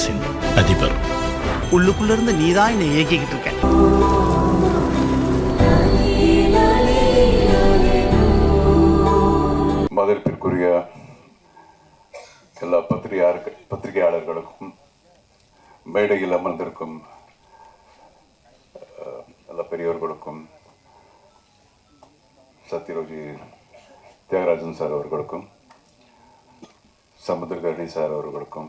பிக்சர்ஸின் அதிபர். உள்ளுக்குள்ள இருந்து நீதான் என்னை இயக்கிக்கிட்டு இருக்க. மதிப்பிற்குரிய எல்லா பத்திரிகையாளர்களுக்கும் மேடையில் அமர்ந்திருக்கும் எல்லா பெரியவர்களுக்கும் சத்யரோஜி தியாகராஜன் சார் அவர்களுக்கும் சமுத்திரகர்ணி சார் அவர்களுக்கும்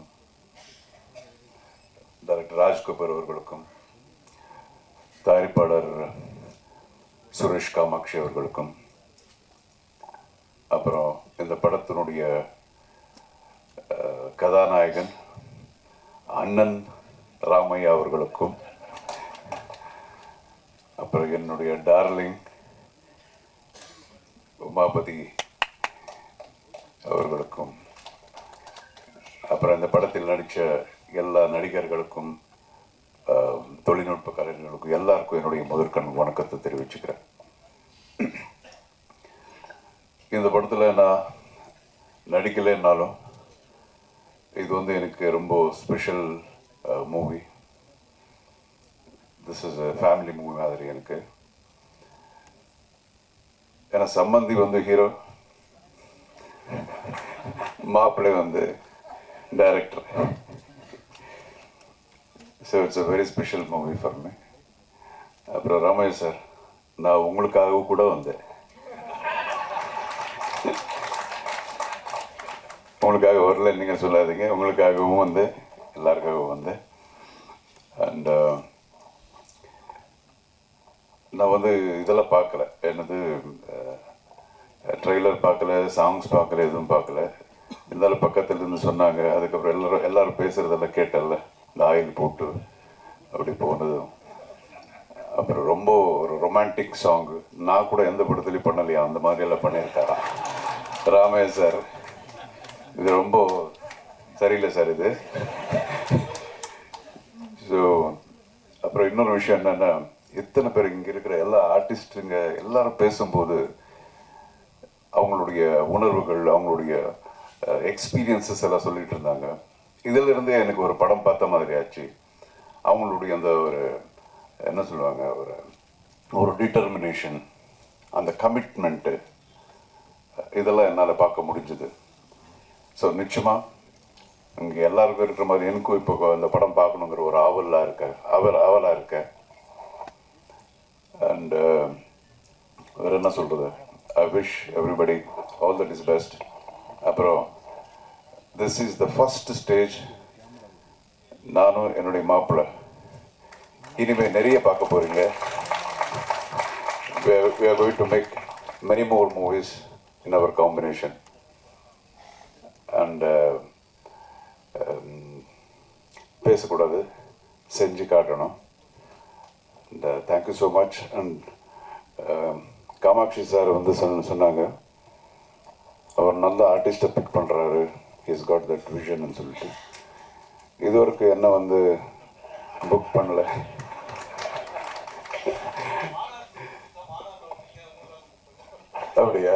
டைரக்டர் ராஜ்கபூர் அவர்களுக்கும் தயாரிப்பாளர் சுரேஷ் காமாட்சி அவர்களுக்கும் அப்புறம் இந்த படத்தினுடைய கதாநாயகன் அண்ணன் ராமையா அவர்களுக்கும் அப்புறம் என்னுடைய டார்லிங் உமாபதி அவர்களுக்கும் அப்புறம் இந்த படத்தில் நடித்த எல்லா நடிகர்களுக்கும் தொழில்நுட்ப கலைஞர்களுக்கும் எல்லாருக்கும் என்னுடைய முதற்கண் வணக்கத்தை தெரிவிச்சுக்கிறேன். இந்த படத்தில் நான் நடிக்கலைன்னாலும் இது வந்து எனக்கு ரொம்ப special movie. This is a family movie மாதிரி எனக்கு. ஏன்னா சம்பந்தி வந்து ஹீரோ, மாப்பிள்ளை வந்து director. So it's a very special movie for me. அப்புறம் ராமையா சார், நான் உங்களுக்காக கூட வந்தேன். உங்களுக்காக வரல நீங்கள் சொல்லாதீங்க, உங்களுக்காகவும் வந்து எல்லாருக்காகவும் வந்தேன். அண்ட் நான் வந்து இதெல்லாம் பார்க்கல, என்னது ட்ரெய்லர் பார்க்கல, சாங்ஸ் பார்க்கல, எதுவும் பார்க்கல. இருந்தாலும் பக்கத்தில் இருந்து சொன்னாங்க. அதுக்கப்புறம் எல்லாரும் பேசுகிறதெல்லாம் கேட்டல, இந்த ஆயில் போட்டு அப்படி போனதும். அப்புறம் ரொம்ப ஒரு ரொமான்டிக் சாங்கு நான் கூட எந்த படத்துலையும் பண்ணலையா, அந்த மாதிரியெல்லாம் பண்ணியிருக்காரா ராமையா சார். இது ரொம்ப சரியில்லை சார் இது. ஸோ அப்புறம் இன்னொரு விஷயம் என்னென்னா, எத்தனை பேர் இங்கே இருக்கிற எல்லா ஆர்டிஸ்ட்டுங்க எல்லாரும் பேசும்போது அவங்களுடைய உணர்வுகள், அவங்களுடைய எக்ஸ்பீரியன்ஸஸ் எல்லாம் சொல்லிட்டு இருந்தாங்க. இதிலிருந்தே எனக்கு ஒரு படம் பார்த்த மாதிரி ஆச்சு. அவங்களுடைய அந்த ஒரு என்ன சொல்லுவாங்க, ஒரு டிட்டர்மினேஷன், அந்த கமிட்மெண்ட்டு, இதெல்லாம் என்னால் பார்க்க முடிஞ்சுது. ஸோ நிச்சயமாக இங்கே எல்லாருக்கும் இருக்கிற மாதிரி எனக்கும் இப்போ அந்த படம் பார்க்கணுங்கிற ஒரு ஆவலாக இருக்கேன். அண்டு வேறு என்ன சொல்கிறது, I wish everybody all that is best. அப்புறம் this is the first stage. நானும் என்னுடைய மாப்பிள்ளை இனிமேல் நிறைய பார்க்க போகிறீங்க. we are going to make many more movies in our combination. And பேசக்கூடாது, செஞ்சு காட்டணும். And thank you so much. And Kamakshi sir வந்து சொன்னாங்க, அவர் நல்ல ஆர்டிஸ்ட்டை பிக் பண்ணுறாரு, ஹீஸ் காட் தட் விஷன்னு சொல்லிட்டு. இதுவரைக்கும் என்ன வந்து புக் பண்ணல. அப்படியா,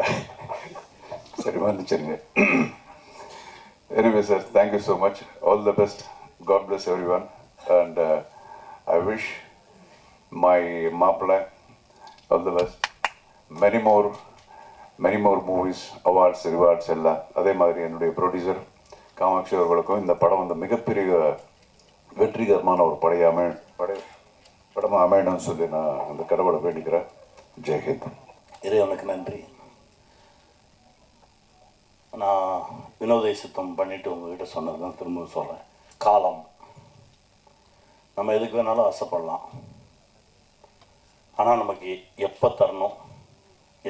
சரி மன்னிச்சிருங்க. Anyway, sir, thank you so much. All the best. God bless everyone. And I wish my Maapla all the best. Many more movies, awards, rewards எல்லாம். அதே மாதிரி என்னுடைய ப்ரொடியூசர் காமாட்சி அவர்களுக்கும் இந்த படம் வந்து மிகப்பெரிய வெற்றிகரமான ஒரு படமாக அமையணும்னு சொல்லி நான் அந்த கடவுளை வேண்டிக்கிறேன். ஜெய்ஹிந்த். இறைவனுக்கு நன்றி. நான் வினோதை சுத்தம் பண்ணிவிட்டு உங்கள்கிட்ட சொன்னது தான் திரும்ப சொல்கிறேன். காலம், நம்ம எதுக்கு வேணாலும் ஆசைப்படலாம். ஆனால் நமக்கு எப்போ தரணும்,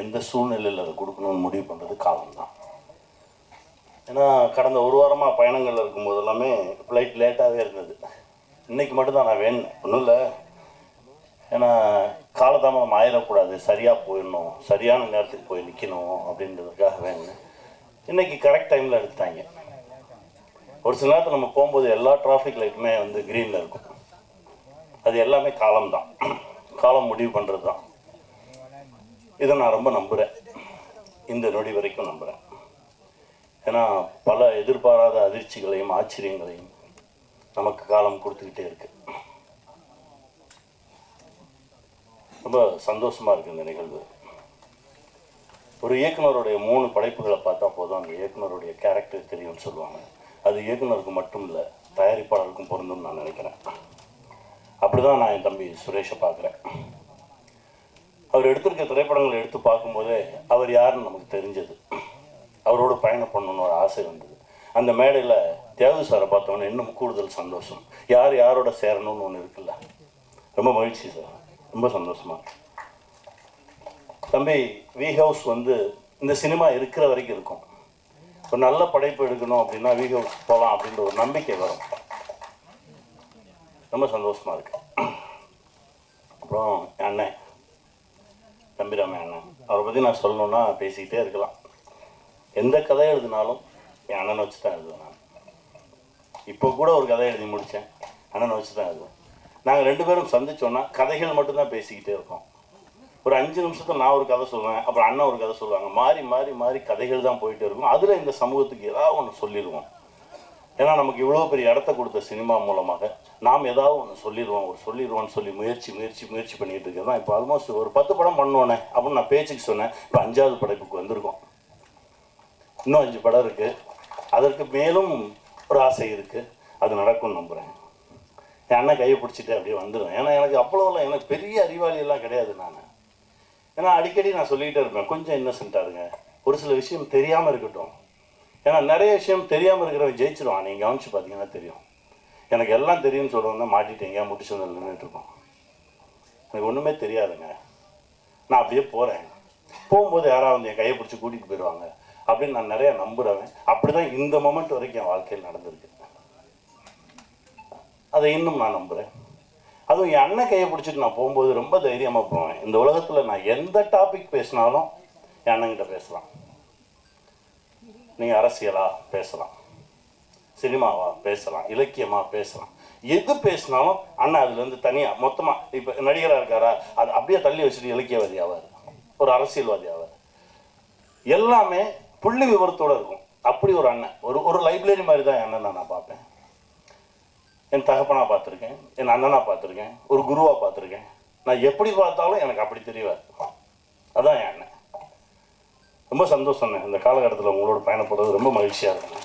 எந்த சூழ்நிலையில் அதை கொடுக்கணும்னு முடிவு பண்ணுறது காலம்தான். ஏன்னா கடந்த ஒரு வாரமாக பயணங்கள் இருக்கும்போது எல்லாமே ஃப்ளைட் லேட்டாகவே இருந்தது. இன்றைக்கி மட்டும்தான் நான் வேணும், ஒன்றும் இல்லை. ஏன்னா காலதாமதம் ஆயிடக்கூடாது, சரியாக போயிடணும், சரியான நேரத்துக்கு போய் நிற்கணும் அப்படின்றதுக்காக வேணும். இன்றைக்கி கரெக்ட் டைமில் எடுத்துட்டாங்க. ஒரு சில நேரத்தில் நம்ம போகும்போது எல்லா டிராஃபிக் லைட்டுமே வந்து க்ரீனில் இருக்கும். அது எல்லாமே காலம்தான், காலம் முடிவு பண்ணுறது தான். இதை நான் ரொம்ப நம்புகிறேன், இந்த நொடி வரைக்கும் நம்புகிறேன். ஏன்னா பல எதிர்பாராத அதிர்ச்சிகளையும் ஆச்சரியங்களையும் நமக்கு காலம் கொடுத்துக்கிட்டே இருக்கு. ரொம்ப சந்தோஷமாக இருக்குது இந்த நிகழ்வு. ஒரு இயக்குனருடைய 3 படைப்புகளை பார்த்தா போதும் அந்த இயக்குனருடைய கேரக்டர் தெரியும்னு சொல்லுவாங்க. அது இயக்குனருக்கு மட்டும் இல்லை, தயாரிப்பாளருக்கும் பொருந்தும்னு நான் நினைக்கிறேன். அப்படி தான் நான் என் தம்பி சுரேஷை பார்க்குறேன். அவர் எடுத்திருக்க திரைப்படங்களை எடுத்து பார்க்கும்போதே அவர் யாருன்னு நமக்கு தெரிஞ்சது. அவரோட பயணம் பண்ணணுன்னு ஒரு ஆசை வந்தது. அந்த மேடையில் தியாகு சாரை பார்த்தோன்னே இன்னும் கூடுதல் சந்தோஷம். யார் யாரோட சேரணும்னு ஒன்று இருக்குல்ல, ரொம்ப மகிழ்ச்சி சார், ரொம்ப சந்தோஷமா. தம்பி வி ஹவுஸ் இந்த சினிமா இருக்கிற வரைக்கும் இருக்கும். ஒரு நல்ல படைப்பு எடுக்கணும் அப்படின்னா வி ஹவுஸ் போகலாம் அப்படின்ற ஒரு நம்பிக்கை வரும். ரொம்ப சந்தோஷமா இருக்கு. அப்புறம் என் அண்ணன் தம்பிராம அண்ணன், அவரை பற்றி நான் சொல்லணுன்னா பேசிக்கிட்டே இருக்கலாம். எந்த கதை எழுதினாலும் என் அண்ணனை வச்சு தான் எழுதுவேன். நான் இப்போ கூட ஒரு கதை எழுதி முடித்தேன், அண்ணனை வச்சு தான் எழுதுவேன். நாங்கள் 2 பேரும் சந்திச்சோன்னா கதைகள் மட்டும்தான் பேசிக்கிட்டே இருக்கோம். ஒரு 5 நிமிஷத்தில் நான் ஒரு கதை சொல்லுவேன், அப்புறம் அண்ணன் ஒரு கதை சொல்லுவாங்க. மாறி மாறி மாறி கதைகள் தான் போயிட்டே இருக்கும். அதில் இந்த சமூகத்துக்கு ஏதாவது ஒன்று சொல்லிடுவோம். ஏன்னா நமக்கு இவ்வளோ பெரிய இடத்த கொடுத்த சினிமா மூலமாக நாம் ஏதாவது ஒன்று சொல்லிடுவோம்னு சொல்லி முயற்சி பண்ணிகிட்டு இருக்கேன் தான். இப்போ ஆல்மோஸ்ட் ஒரு 10 படம் பண்ணோன்னே அப்படின்னு நான் பேச்சுக்கு சொன்னேன். இப்போ 5வது படைப்புக்கு வந்திருக்கோம். இன்னும் 5 படம் இருக்குது. அதற்கு மேலும் ஒரு ஆசை இருக்குது. அது நடக்கும்னு நம்புகிறேன். என் அண்ணன் கையை பிடிச்சிட்டு அப்படியே வந்துடுவேன். ஏன்னா எனக்கு அவ்வளோலாம் எனக்கு பெரிய அறிவாளியெல்லாம் கிடையாது நான். ஏன்னா அடிக்கடி நான் சொல்லிக்கிட்டே இருப்பேன், கொஞ்சம் இன்னசென்ட்டாக இருங்க, ஒரு சில விஷயம் தெரியாமல் இருக்கட்டும். ஏன்னா நிறைய விஷயம் தெரியாமல் இருக்கிறவன் ஜெயிச்சிருவான். நீங்கள் கவனிச்சு பார்த்தீங்கன்னா தெரியும். எனக்கு எல்லாம் தெரியும்னு சொல்லுவாங்க, மாட்டிட்டேங்க முடிச்சு வந்து நின்றுட்டுருக்கோம். எனக்கு ஒன்றுமே தெரியாதுங்க. நான் அப்படியே போகிறேன். போகும்போது யாராவது என் கையை பிடிச்சி கூட்டிகிட்டு போயிடுவாங்க அப்படின்னு நான் நிறையா நம்புகிறவன். அப்படி தான் இந்த மொமெண்ட் வரைக்கும் என் வாழ்க்கையில் நடந்திருக்கு. அதை இன்னும் நான் நம்புகிறேன். அதுவும் என் அண்ணன் கையை பிடிச்சிட்டு நான் போகும்போது ரொம்ப தைரியமாக போவேன். இந்த உலகத்தில் நான் எந்த டாபிக் பேசினாலும் என் அண்ணன்கிட்ட பேசலாம். நீங்கள் அரசியலா பேசலாம், சினிமாவா பேசலாம், இலக்கியமாக பேசலாம், எது பேசினாலும் அண்ணன் அதுலேருந்து தனியாக மொத்தமாக இப்போ நடிகராக இருக்காரா அது அப்படியே தள்ளி வச்சுட்டு இலக்கியவாதி ஆவார், ஒரு அரசியல்வாதி ஆவார். எல்லாமே புள்ளி விவரத்தோடு இருக்கும். அப்படி ஒரு அண்ணன், ஒரு லைப்ரரி மாதிரி தான் என் அண்ணனை நான் பார்ப்பேன். என் தகப்பனாக பார்த்துருக்கேன், என் அண்ணனாக பார்த்துருக்கேன், ஒரு குருவாக பார்த்துருக்கேன். நான் எப்படி பார்த்தாலும் எனக்கு அப்படி தெரியவார். அதான் என் அண்ணன். ரொம்ப சந்தோஷம். இந்த காலகட்டத்தில் உங்களோட பயணப்படுறது ரொம்ப மகிழ்ச்சியாக இருக்குங்க.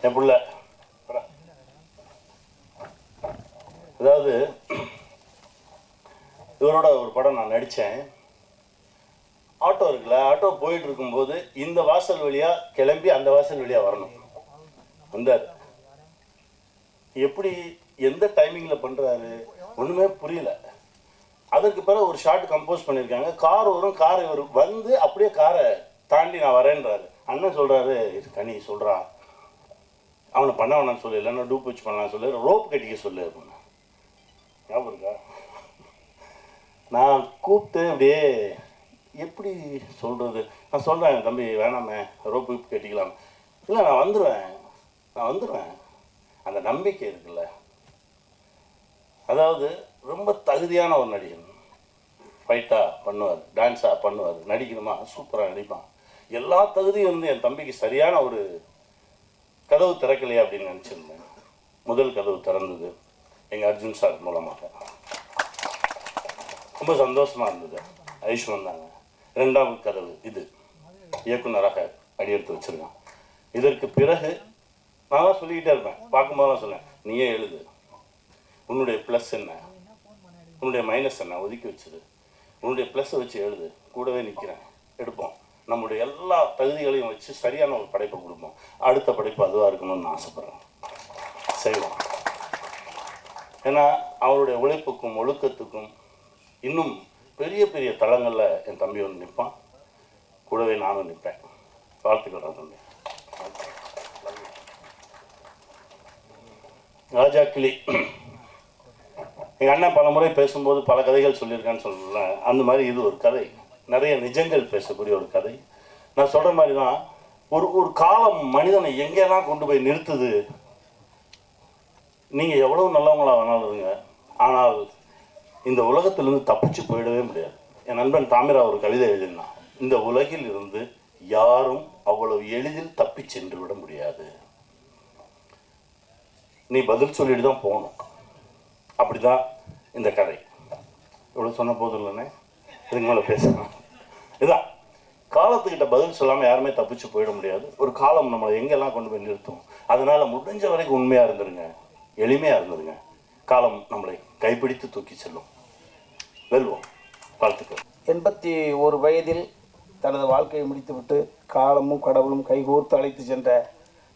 என் பிள்ளை அதாவது இவரோட ஒரு படம் நான் நடித்தேன். ஆட்டோ இருக்குல்ல, ஆட்டோ போயிட்டு இருக்கும்போது இந்த வாசல் வழியாக கிளம்பி அந்த வாசல் வழியாக வரணும். வந்தார். எப்படி எந்த டைமிங்கில் பண்ணுறாரு ஒன்றுமே புரியல. அதற்கு பிறகு ஒரு ஷார்ட் கம்போஸ் பண்ணியிருக்காங்க. கார் வரும், கார் இவர் வந்து அப்படியே காரை தாண்டி நான் வரேன்றாரு. அண்ணன் சொல்கிறாரு, இது கனி சொல்கிறா, அவனை பண்ண வேணான்னு சொல்லு, இல்லைன்னா டூப் வச்சு பண்ணலான்னு சொல்லு, ரோப் கட்டிக்க சொல்லு அப்படின்னு. ஞாபகம் இருக்கா? நான் கூப்பிட்டு அப்படியே எப்படி சொல்கிறது, நான் சொல்கிறேன், தம்பி வேணாமே ரோப்பு கட்டிக்கலாம். இல்லை நான் வந்துடுவேன். அந்த நம்பிக்கை இருக்குல்ல, அதாவது ரொம்ப தகுதியான ஒரு நடிகன். ஃபைட்டாக பண்ணுவார், டான்ஸாக பண்ணுவார், நடிக்கணுமா சூப்பராக நடிப்பான். எல்லா தகுதியும் என் தம்பிக்கு சரியான ஒரு கதவு திறக்கலையே அப்படின்னு நினச்சிருந்தேன். முதல் கதவு திறந்தது எங்கள் அர்ஜுன் சார் மூலமாக. ரொம்ப சந்தோஷமாக இருந்தது. ஐஷ் வந்தாங்க. 2வது கதவு இது இயக்குனராக அடியெடுத்து வச்சுருக்கான். இதற்கு பிறகு நான் தான் சொல்லிக்கிட்டே இருப்பேன், பார்க்கும்போதெல்லாம் சொன்னேன், நீயே எழுது, உன்னுடைய ப்ளஸ் என்ன, உன்னுடைய மைனஸ் என்ன ஒதுக்கி வச்சுது, உன்னுடைய ப்ளஸ்ஸை வச்சு எழுது, கூடவே நிற்கிறேன், எடுப்போம். நம்முடைய எல்லா தகுதிகளையும் வச்சு சரியான ஒரு படைப்பை கொடுப்போம். அடுத்த படைப்பு அதுவாக இருக்கணும்னு நான் ஆசைப்பட்றேன். செய்வோம். ஏன்னா அவருடைய உழைப்புக்கும் ஒழுக்கத்துக்கும் இன்னும் பெரிய பெரிய தளங்களில் என் தம்பி வந்து நிற்பான். கூடவே நானும் நிற்பேன். வாழ்த்துக்கள் தம்பி. ராஜா கிளி எங்கள் அண்ணன் பல முறை பேசும்போது பல கதைகள் சொல்லியிருக்கான்னு சொல்லல, அந்த மாதிரி இது ஒரு கதை. நிறைய நிஜங்கள் பேசக்கூடிய ஒரு கதை. நான் சொல்கிற மாதிரி தான் ஒரு காலம் மனிதனை எங்கெல்லாம் கொண்டு போய் நிறுத்துது. நீங்கள் எவ்வளோ நல்லவங்களா வேணாலும் இருங்க, ஆனால் இந்த உலகத்திலிருந்து தப்பிச்சு போயிடவே முடியாது. என் நண்பன் தாமிரா ஒரு கவிதை எழுதினான், இந்த உலகில் இருந்து யாரும் அவ்வளவு எளிதில் தப்பி சென்று விட முடியாது. நீ பதில் சொல்லிட்டு தான் போகணும். அப்படி தான் இந்த கதை. இவ்வளோ சொன்ன போதும் இல்லைண்ணே, இதுக்கு மேலே பேசணும். இதுதான் காலத்துக்கிட்ட பதில் சொல்லாமல் யாருமே தப்பிச்சு போயிட முடியாது. ஒரு காலம் நம்மளை எங்கெல்லாம் கொண்டு போய் நிறுத்தும். அதனால் முடிஞ்ச வரைக்கும் உண்மையாக இருந்துருங்க, எளிமையாக இருந்துருங்க. காலம் நம்மளை கைப்பிடித்து தூக்கி செல்லும். வெல்வோம். வாழ்த்துக்கள். 81 வயதில் தனது வாழ்க்கையை முடித்துவிட்டு காலமும் கடவுளும் கைகோர்த்து அழைத்து சென்ற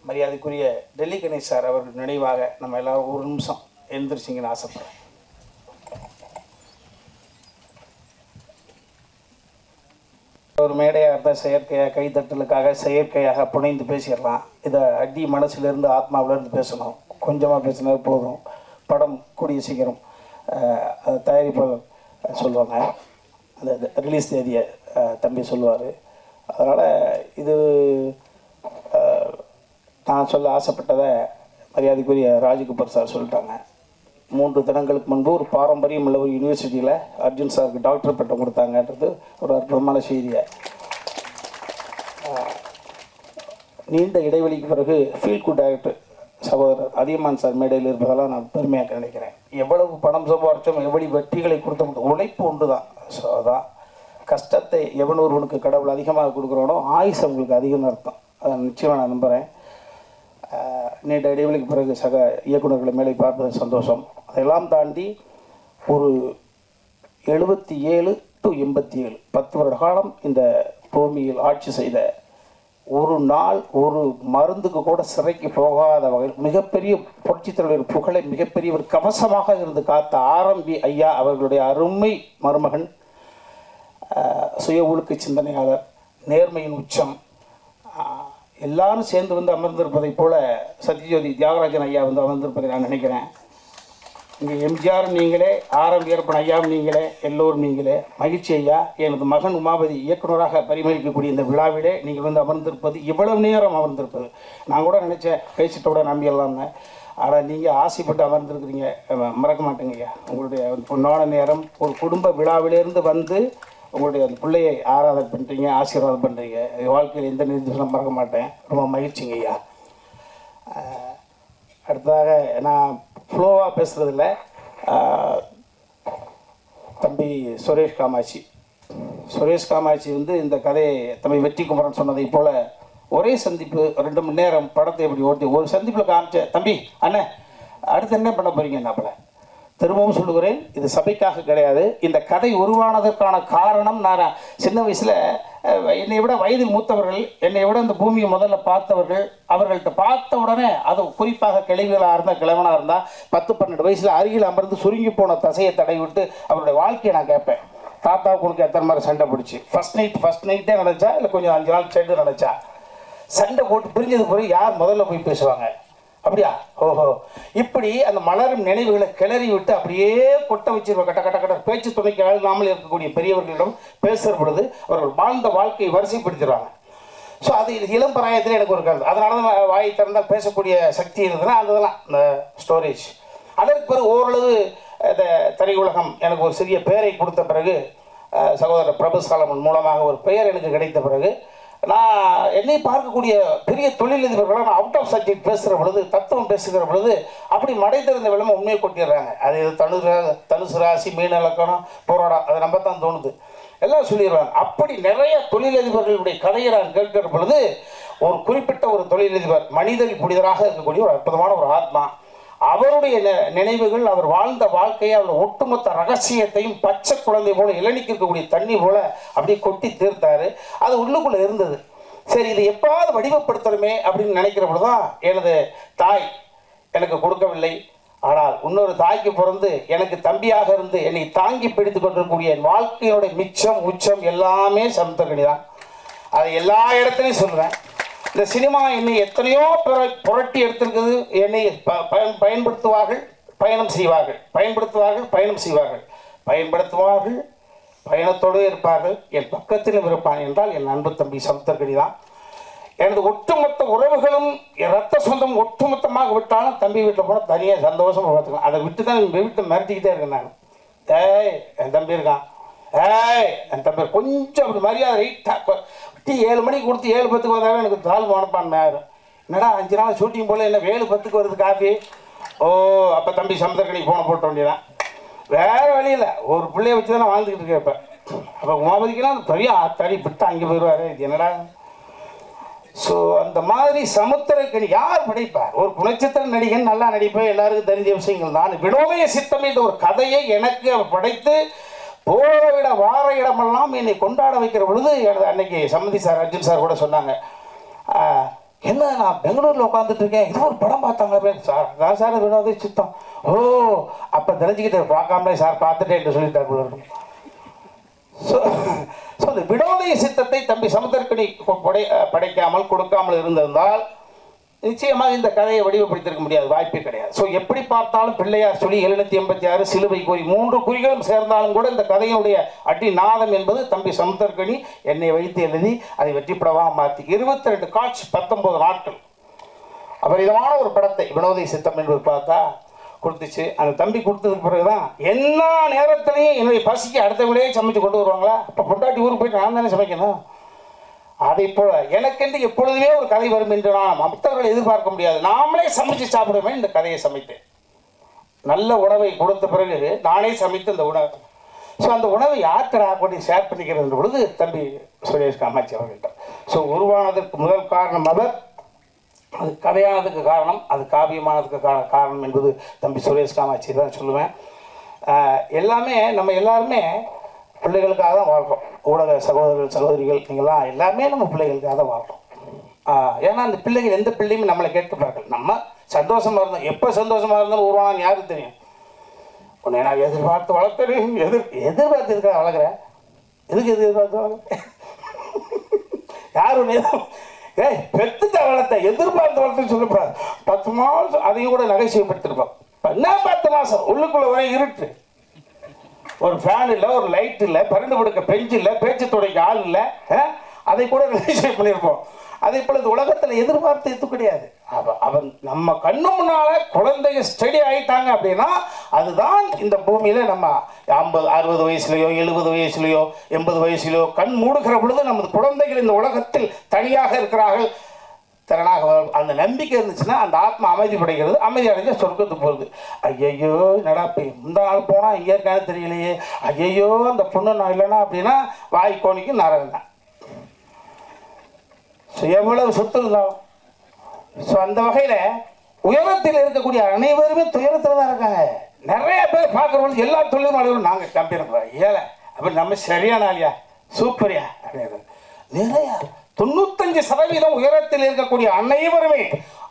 மரியாதைக்குரிய டெல்லி கணேஷ் சார் அவர்கள் நினைவாக நம்ம எல்லாரும் ஒரு நிமிஷம் எழுந்திருச்சிங்கன்னு ஆசைப்படுறேன். ஒரு மேடையாக இருந்தால் செயற்கையாக கைத்தட்டலுக்காக செயற்கையாக புனைந்து பேசிடலாம். இதை அடி மனசுலேருந்து ஆத்மாவிலேருந்து பேசணும். கொஞ்சமாக பேசினா போதும். படம் கூடிய சீக்கிரம் தயாரிப்பாளர் சொல்லுவாங்க, அந்த ரிலீஸ் தேதியை தம்பி சொல்லுவார். அதனால் இது நான் சொல்ல ஆசைப்பட்டதை மரியாதைக்குரிய ராஜ்கபூர் சார் சொல்லிட்டாங்க. 3 தினங்களுக்கு முன்பு ஒரு பாரம்பரியம் உள்ள ஒரு யூனிவர்சிட்டியில் அர்ஜுன் சாருக்கு டாக்டர் பட்டம் கொடுத்தாங்கன்றது ஒரு அற்புதமான செய்தியை. நீண்ட இடைவெளிக்கு பிறகு ஃபீல் குட் டைரக்டர் சகோதரர் அதியமான் சார் மேடையில் இருப்பதெல்லாம் நான் பெருமையாக நினைக்கிறேன். எவ்வளவு பணம் சம்பாதிச்சோம், எவ்வளவு வெற்றிகளை கொடுத்த உழைப்பு ஒன்று தான். ஸோ அதான் கஷ்டத்தை எவன் ஒருவனுக்கு கடவுள் அதிகமாக கொடுக்குறானோ ஆயுசு அவங்களுக்கு அதிகம்னு அர்த்தம். அதை நிச்சயமாக நான் நம்புகிறேன். நீண்ட இடைவெளிக்கு பிறகு சக இயக்குநர்களை மேலே பார்ப்பது சந்தோஷம். அதெல்லாம் தாண்டி ஒரு 77 to 87 10 வருட காலம் இந்த பூமியில் ஆட்சி செய்த, ஒரு நாள் ஒரு மருந்துக்கு கூட சிறைக்கு போகாத வகையில் மிகப்பெரிய புரட்சித் தலைவர் புகழை மிகப்பெரிய ஒரு கவசமாக இருந்து காத்த ஆரம்பி ஐயா அவர்களுடைய அருமை மருமகன், சுய ஒழுக்க சிந்தனையாளர், நேர்மையின் உச்சம், எல்லாரும் சேர்ந்து வந்து அமர்ந்திருப்பதை போல சத்யஜோதி தியாகராஜன் ஐயா வந்து அமர்ந்திருப்பதை நான் நினைக்கிறேன். இங்கே எம்ஜிஆர் நீங்களே, ஆரம் வீரப்பன் ஐயாவும் நீங்களே, எல்லோரும் நீங்களே. மகிழ்ச்சி ஐயா, எனது மகன் உமாபதி இயக்குநராக பரிமளிக்கக்கூடிய இந்த விழாவிலே நீங்கள் வந்து அமர்ந்திருப்பது, இவ்வளவு நேரம் அமர்ந்திருப்பது, நான் கூட நினச்சேன் பேசிட்டோட நம்பியலாம்னு. ஆனால் நீங்கள் ஆசைப்பட்டு அமர்ந்திருக்கிறீங்க, மறக்க மாட்டேங்க ஐயா. உங்களுடைய பொன்னான நேரம் ஒரு குடும்ப விழாவிலேருந்து வந்து உங்களுடைய அந்த பிள்ளையை ஆராதனை பண்ணுறீங்க, ஆசீர்வாதம் பண்ணுறீங்க. வாழ்க்கையில் எந்த நிர்தேசம் மறக்க மாட்டேன். ரொம்ப மகிழ்ச்சிங்க ஐயா. அடுத்ததாக நான் ஃப்ளோவாக பேசுகிறதில்ல, தம்பி சுரேஷ் காமாட்சி வந்து இந்த கதையை தம்பி வெற்றிக்குமரன் சொன்னதை போல் ஒரே சந்திப்பு 2 மணி நேரம் படத்தை எப்படி ஓட்டி ஒரு சந்திப்பில் காமிச்ச தம்பி அண்ணன் அடுத்து என்ன பண்ண போகிறீங்க நாப்பில். திரும்பவும் சொல்லுகிறேன், இது சபைக்காக கிடையாது. இந்த கதை உருவானதற்கான காரணம், நான் சின்ன வயசில் என்னை விட வயதில் மூத்தவர்கள், என்னை விட இந்த பூமியை முதல்ல பார்த்தவர்கள், அவர்கள்ட்ட பார்த்த உடனே, அது குறிப்பாக கிழவிகளாக இருந்தால் கிழவனாக இருந்தால் 10-12 வயசில் அருகில் அமர்ந்து சுருங்கி போன தசையை தடை விட்டு அவருடைய வாழ்க்கையை நான் கேட்பேன். தாத்தாவுக்கு உனக்கு எத்தனை மாதிரி சண்டை பிடிச்சி, ஃபஸ்ட் நைட்டே நினச்சா இல்லை கொஞ்சம் 5 நாள் சென்று நினச்சா, சண்டை போட்டு பிரிஞ்சது பிறகு யார் முதல்ல போய் பேசுவாங்க, அப்படியா? ஓஹோ. இப்படி அந்த மலரும் நினைவுகளை கிளறி விட்டு அப்படியே கொட்ட வச்சிருவோம். கட்ட கட்ட கட்ட பேச்சு துணைக்கு ஆளாமல் இருக்கக்கூடிய பெரியவர்களிடம் பேசுகிற பொழுது அவர்கள் வாழ்ந்த வாழ்க்கையை வரிசைப்படுத்திடுவாங்க. ஸோ அது இளம் பிராயத்தில் எனக்கு ஒரு கருத்து. அதனால தான் வாயை திறந்தால் பேசக்கூடிய சக்தி இருந்ததுன்னா அதுதான் இந்த ஸ்டோரேஜ். அதற்கு பிறகு ஓரளவு இந்த திரையுலகம் எனக்கு ஒரு சிறிய பெயரை கொடுத்த பிறகு, சகோதரர் பிரபு சாலமன் மூலமாக ஒரு பெயர் எனக்கு கிடைத்த பிறகு, நான் என்னை பார்க்கக்கூடிய பெரிய தொழிலதிபர்களாக நான் அவுட் ஆஃப் சப்ஜெக்ட் பேசுகிற பொழுது, தத்துவம் பேசுகிற பொழுது அப்படி மடை திறந்த விளம்ப உண்மையை கொட்டிடுறாங்க. அது தனுசு ராசி, மீன இலக்கணம், போராடம், அதை நம்ப தான் தோணுது, எல்லாம் சொல்லிடுவாங்க. அப்படி நிறைய தொழிலதிபர்களுடைய கதையை நான் கேட்கிற பொழுது, ஒரு குறிப்பிட்ட ஒரு தொழிலதிபர் மனிதல் புனிதராக இருக்கக்கூடிய ஒரு அற்புதமான ஒரு ஆத்மா, அவருடைய நினைவுகள், அவர் வாழ்ந்த வாழ்க்கையை, அவருடைய ஒட்டுமொத்த ரகசியத்தையும் பச்சை குழந்தை போல இளநிக்கு இருக்கக்கூடிய தண்ணி போல அப்படியே கொட்டி தீர்த்தாரு. அது உள்ளுக்குள்ளே இருந்தது. சரி, இதை எப்பாவது வடிவப்படுத்தணுமே அப்படின்னு நினைக்கிற பொழுதுதான் எனது தாய் எனக்கு கொடுக்கவில்லை. ஆனால் இன்னொரு தாய்க்கு பிறந்து எனக்கு தம்பியாக இருந்து என்னை தாங்கி பிடித்து கொண்டிருக்கக்கூடிய என் வாழ்க்கையோட மிச்சம் உச்சம் எல்லாமே சமுத்திரக்கனி தான். அதை எல்லா இடத்துலையும் சொல்கிறேன். இந்த சினிமா என்னை எத்தனையோ புரட்டி எடுத்திருக்குது. என்னை பயன்படுத்துவார்கள், பயணம் செய்வார்கள், பயணத்தோடு இருப்பார்கள். என் பக்கத்திலும் இருப்பான் என்றால் என் அன்பு தம்பி சமுத்திரக்கனி தான். எனது ஒட்டுமொத்த உறவுகளும் ரத்த சொந்தம் ஒட்டுமொத்தமாக விட்டாலும் தம்பி வீட்டில் போனால் தனியாக சந்தோஷமாக பார்த்துக்கலாம். அதை விட்டு தான் எங்கள் வீட்டை மிரட்டிக்கிட்டே இருக்கேன் நான். என் தம்பி இருக்கான், என் தம்பி கொஞ்சம் அப்படி மரியாதை ரைட்டாக 7 மணிக்கு கொடுத்து 7:10 வந்தாவே எனக்கு தாழ்வு மனப்பான்மை ஆயிரும். என்னடா 5 நாள் ஷூட்டிங் போல் என்ன 7:10 வருது காஃபி, ஓ அப்போ தம்பி சமுத்திரக்கணிக்கு போன போட்ட வேண்டியதான், வேறு வழியில் ஒரு பிள்ளைய வச்சு தானே வாழ்ந்துக்கிட்டு இருக்கேன். இப்போ அப்போ உமாபதிக்கெல்லாம் பெரிய ஆத்தாடி விட்டு அங்கே போயிடுவார், இது என்னடா. ஸோ அந்த மாதிரி சமுத்திரக்கணி யார் படைப்பார்? ஒரு குணச்சித்திர நடிகன் நல்லா நடிப்பேன், எல்லாருக்கும் தெரிஞ்ச விஷயங்கள் தான். வினோதய சித்தம் என்ற ஒரு கதையை எனக்கு அவர் படைத்து போற விட வார இடமெல்லாம் என்னை கொண்டாட வைக்கிற பொழுது எனது அன்னைக்கு சம்மதி சார், அர்ஜுன் சார் கூட சொன்னாங்க, என்ன நான் பெங்களூரில் உட்காந்துட்டு இருக்கேன், இது ஒரு படம் பார்த்தாங்களே சார். நான் சார் வினோதய சித்தம், ஓ அப்போ தெரிஞ்சுக்கிட்டு பார்க்காமலே சார் பார்த்துட்டேன் என்று சொல்லிட்டார். ஸோ அந்த வினோதய சித்தத்தை தம்பி சமுத்திரக்கணி படைக்காமல் கொடுக்காமல் இருந்திருந்தால் நிச்சயமாக இந்த கதையை வடிவப்படுத்திருக்க முடியாது, வாய்ப்பே கிடையாது. ஸோ எப்படி பார்த்தாலும் பிள்ளையார் சொல்லி 786 சிலுவை குறி 3 குறிகளும் சேர்ந்தாலும் கூட இந்த கதையினுடைய அடி நாதம் என்பது தம்பி சமுத்திரக்கணி என்னை வைத்து எழுதி அதை வெற்றிப்படமாக மாற்றி 22 காட்ச் 19 நாட்கள் அபரிதமான ஒரு படத்தை வினோதய சித்தம் என்பது பார்த்தா கொடுத்துச்சு. அந்த தம்பி கொடுத்ததுக்கு பிறகுதான் எல்லா நேரத்திலையும் என்னுடைய பசிக்கு அடுத்த விடையே சமைச்சு கொண்டு வருவாங்களா. அப்போ பொண்டாட்டி ஊருக்கு போயிட்டு நான் தானே சமைக்கணும். அதை போல எனக்கென்று எப்பொழுதுமே ஒரு கதை வரும் என்று நான் மற்றவர்கள் எதிர்பார்க்க முடியாது, நாமளே சமைச்சு சாப்பிடுவேன். இந்த கதையை சமைத்தேன், நல்ல உணவை கொடுத்த பிறகு நானே சமைத்து அந்த உணவு. ஸோ அந்த உணவை யார்கிட்ட கொண்டு ஷேர் பண்ணிக்கிறது பொழுது தம்பி சுரேஷ் காமாட்சி அவர்கள்ட்ட. ஸோ உருவானதற்கு முதல் காரணம் அவர், அது கதையானதுக்கு காரணம், அது காவியமானதுக்கு காரணம் என்பது தம்பி சுரேஷ் காமாட்சி தான் சொல்லுவேன். எல்லாமே நம்ம எல்லாருமே பிள்ளைகளுக்காக தான் வாழ்கிறோம். ஊடக சகோதரர்கள் சகோதரிகள் நீங்கள்லாம் எல்லாமே நம்ம பிள்ளைகளுக்காக தான் வாழ்கிறோம். ஏன்னா அந்த பிள்ளைகள் எந்த பிள்ளையுமே நம்மளை கேட்கப்பார்கள். நம்ம சந்தோஷமாக இருந்தோம், எப்போ சந்தோஷமாக இருந்தாலும் உருவானான்னு யாருக்கு தெரியும். உன்னை நான் எதிர்பார்த்து வளர்த்தேன், எதிர்பார்த்து எதுக்காக வளர்க்குறேன், எதுக்கு எதிர்பார்த்து வளர்க்குறேன், யார் ஒன்று ஏய் பெத்துட்ட வளர்த்த எதிர்பார்த்து வளர்த்துன்னு சொல்லப்படாது. 10 மாதம் அதையும் கூட நகைச்சுவைப்படுத்திருப்போம். என்ன 10 மாதம் உள்ளுக்குள்ள வரை இருட்டு, ஒரு ஃபேன் இல்லை, ஒரு லைட் இல்லை, பரண்டு கொடுக்க பெஞ்சு இல்லை, பேச்சு துடைக்க ஆள் இல்லை, அதை கூட நகைச்சுவை பண்ணியிருப்போம். அதே போல் இந்த உலகத்தில் எதிர்பார்த்து எது கிடையாது. அவன் நம்ம கண்ணு முன்னால குழந்தைங்க ஸ்டடி ஆகிட்டாங்க அப்படின்னா அதுதான் இந்த பூமியில் நம்ம 50 60 வயசுலையோ 70 வயசுலையோ 80 வயசுலையோ கண் மூடுகிற பொழுது நமது குழந்தைகள் இந்த உலகத்தில் தனியாக இருக்கிறார்கள், திறனாக அந்த நம்பிக்கை இருந்துச்சுன்னா அந்த ஆத்மா அமைதி படைக்கிறது, அமைதி அடைஞ்ச சொர்க்கத்துக்கு போகுது. ஐயையோ நடப்பு இந்த நாள் போனால் எங்கே இருக்கான்னு தெரியலையே, ஐயையோ அந்த பொண்ணு நான் இல்லைன்னா அப்படின்னா வாய் கோணிக்கு நரகம் தான். ஸோ எவ்வளவு சொத்து இருந்தாலும் ஸோ அந்த வகையில் உயரத்தில் இருக்கக்கூடிய அனைவருமே துயரத்தில் தான் இருக்காங்க. நிறைய பேர் பார்க்குறவங்க எல்லா தொழிலும் நாங்கள் கம்பெனி ஏழை அப்படி நம்ம சரியான ஆளியா சூப்பரியா அப்படிங்கிறது நிறையா 95% உயரத்தில் இருக்கக்கூடிய அனைவருமே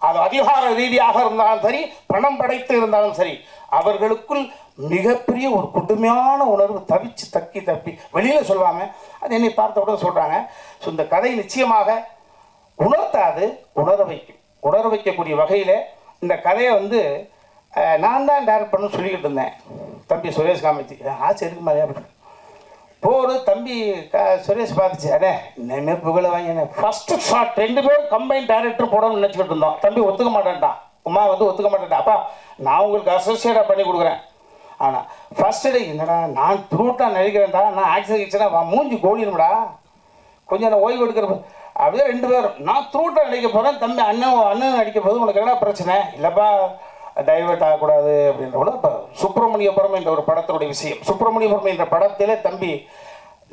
அது அதிகார ரீதியாக இருந்தாலும் சரி, பணம் படைத்து இருந்தாலும் சரி, அவர்களுக்குள் மிகப்பெரிய ஒரு கொடுமையான உணர்வு தவிச்சு தப்பி வெளியில் சொல்லாமல் அது என்னை பார்த்த உடனே சொல்கிறாங்க. ஸோ இந்த கதை நிச்சயமாக உணர்த்தாது, உணர வைக்கக்கூடிய வகையில் இந்த கதையை நான் தான் டைரக்ட் பண்ணணும்னு சொல்லிக்கிட்டு இருந்தேன். தம்பி சுரேஷ் காமிச்சு ஆச்சு இருக்கு மாதிரி அப்படி போடு தம்பி சுரேஷ் பார்த்துச்சு, அடே இனிமேல் புகழ வாங்க ஃபஸ்ட்டு ஷாட் 2 பேரும் கம்பைன் டைரக்டர் போடணும்னு நினச்சிக்கிட்டு இருந்தோம். தம்பி ஒத்துக்க மாட்டேன்ட்டான், உமா ஒத்துக்க மாட்டேன்ட்டான். அப்பா நான் உங்களுக்கு அசோசியேட்டாக பண்ணி கொடுக்குறேன், ஆனால் ஃபஸ்ட்டு டே என்னடா நான் த்ரூட்டாக நடிக்கிறேன்டா, நான் ஆக்சிடென்ட் கிச்சனா மூஞ்சி கோழிடும்டா, கொஞ்சம் நான் ஓய்வு எடுக்கிற அப்படியே 2 பேரும் நான் த்ரூட்டாக நடிக்க போகிறேன், தம்பி அண்ணன் நடிக்க போது உனக்கு என்ன பிரச்சனை இல்லைப்பா டைவெர்ட் ஆகக்கூடாது அப்படின்ற கூட. இப்போ சுப்பிரமணியபுரம் என்ற ஒரு படத்தினுடைய விஷயம், சுப்பிரமணியபுரம் என்ற படத்திலே தம்பி